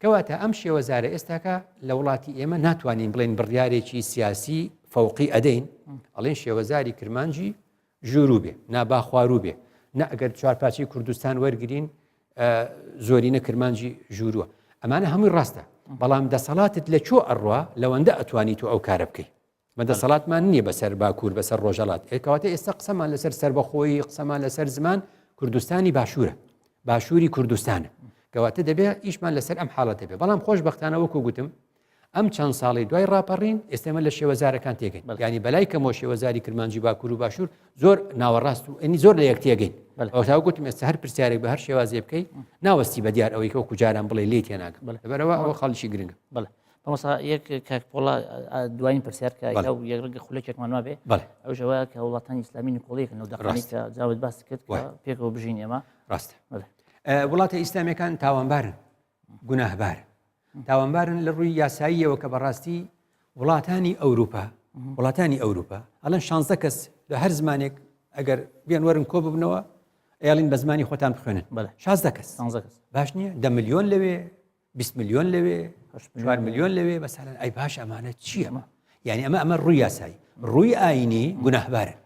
کەواتە ئەم شێوەزارە ئێستاکە لە وڵاتی ئێمە ناتوانین بڵێن بڕیارێکی سیاسی فەوقی ئەدەین ئەڵێن شێوەزاری کرمانجی ژوورو بێ ناباخوارو بێ نە ئەگەر چوارپاچی کوردستان وەرگرین زۆرینە کرمانجی ژوورووە ئەمانە هەمووی ڕاستە بەڵام دەسەڵاتت لە چۆ ئەڕوا لەوەندە ئەتوانی تو ئەو کارە بکەیت بە دەسەڵاتمان نییە بەسەر باکوور بەسەر ڕۆژەڵات ئێکەواتە ئێستا قسەمان لەسەر سەربەخۆیی قسەمان لەسەر زمان کوردستانی باشوورە باشووری کوردستانە کەواتە دەبێت ئیشمان لەسەر ئەم حاڵەتە بێ بەڵام خۆشبەختانە وەکو گوتم ئەم چەند ساڵی دوای ڕاپەڕین ئێستێمە لە شێوەزارەکان تێگەین ینی بەلای کەمەوە شێوەزاری کرمانجی باکوور و باشوور زۆر ناوەڕاست و ئەنی زۆر لە یەک تێگەین ئەوتا گوتم ئێستا هەر پرسیارێک بە هەر شێوازێ بکەیت ناوەستی بە دیار ئەوەی کە وەکو جاران بڵێ لێ تێناکە لەبەرەوە ئەوە خاڵیشی گرنگە بەمەسا یەک کاکپۆڵە دوایین پرسیار کە یەک ڕگە خولێکێکمان وابێ ئەو ژەوەیە کە وڵاتانی ئیسلامی نکۆڵەیەکن و دەقانی کە جاوت باس کرد پێکەوە بژین ئێمە ڕاستە وڵاتی ئیسلامیەکان تاوانبارن گوناهبارن تاوانبارن لە ڕووی یاساییەوە کە بەڕاستی وڵاتانی ئەوروپا ئەڵەن 16 کەس لە هەر زمانێک ئەگەر بیان وەرن کۆ ببنەوە ئێڵین بە زمانی خۆتان بخوێنن 16 کەس باش نییە 10 ملیۆن لەوێ 20 ملیۆن لەوێ 4 ملیۆن لەوێ بەسەلەن ئەی باش ئەمانە چییە یعنی ئەمە ڕووی یاسایی ڕووی ئاینی گوناهبارن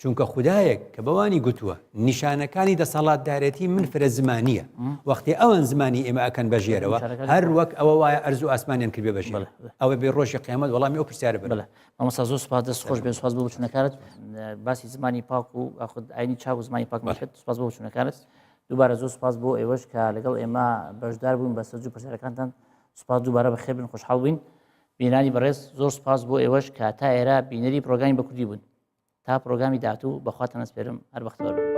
چونکە خوددایەک کە بەوانی گوتووە نیشانەکانی دەسەڵاتدارەتی من فرە زمانیە وەختی ئەوەن زمانی ئێمە ئەکەن بەژێرەوە هەر وەک ئەوە وایە ئەرزوو ئاسمانیان کردێ بەژێر ئەوە بێ ڕۆژی قیامەت وەڵامی ئەو پرسیارە بن مامۆستا زۆر سوپاس دەست خۆش بێ سوپاس بۆ بچوونەکانت باسی زمانی پاک و ئاخود ئاینی چاک و زمانی پاک ماکرد سوپاس بۆ بچوونەکانت دووبارە زۆر سوپاس بۆ ئێوەش کە لەگەڵ ئێمە بەشدار بوون بە سەرجوو پرسیارەکانتان سوپاس دووبارە بەخێر بن خۆشحاڵ بووین بینانی بەڕێز زۆر سوپاس بۆ ئێوەش کە تا ئێرە بینەری پرۆگرامی بە کوردی بوون تا پرۆگرامی داهاتوو بەخواتان ئەسپێرم هەر بەختەوەر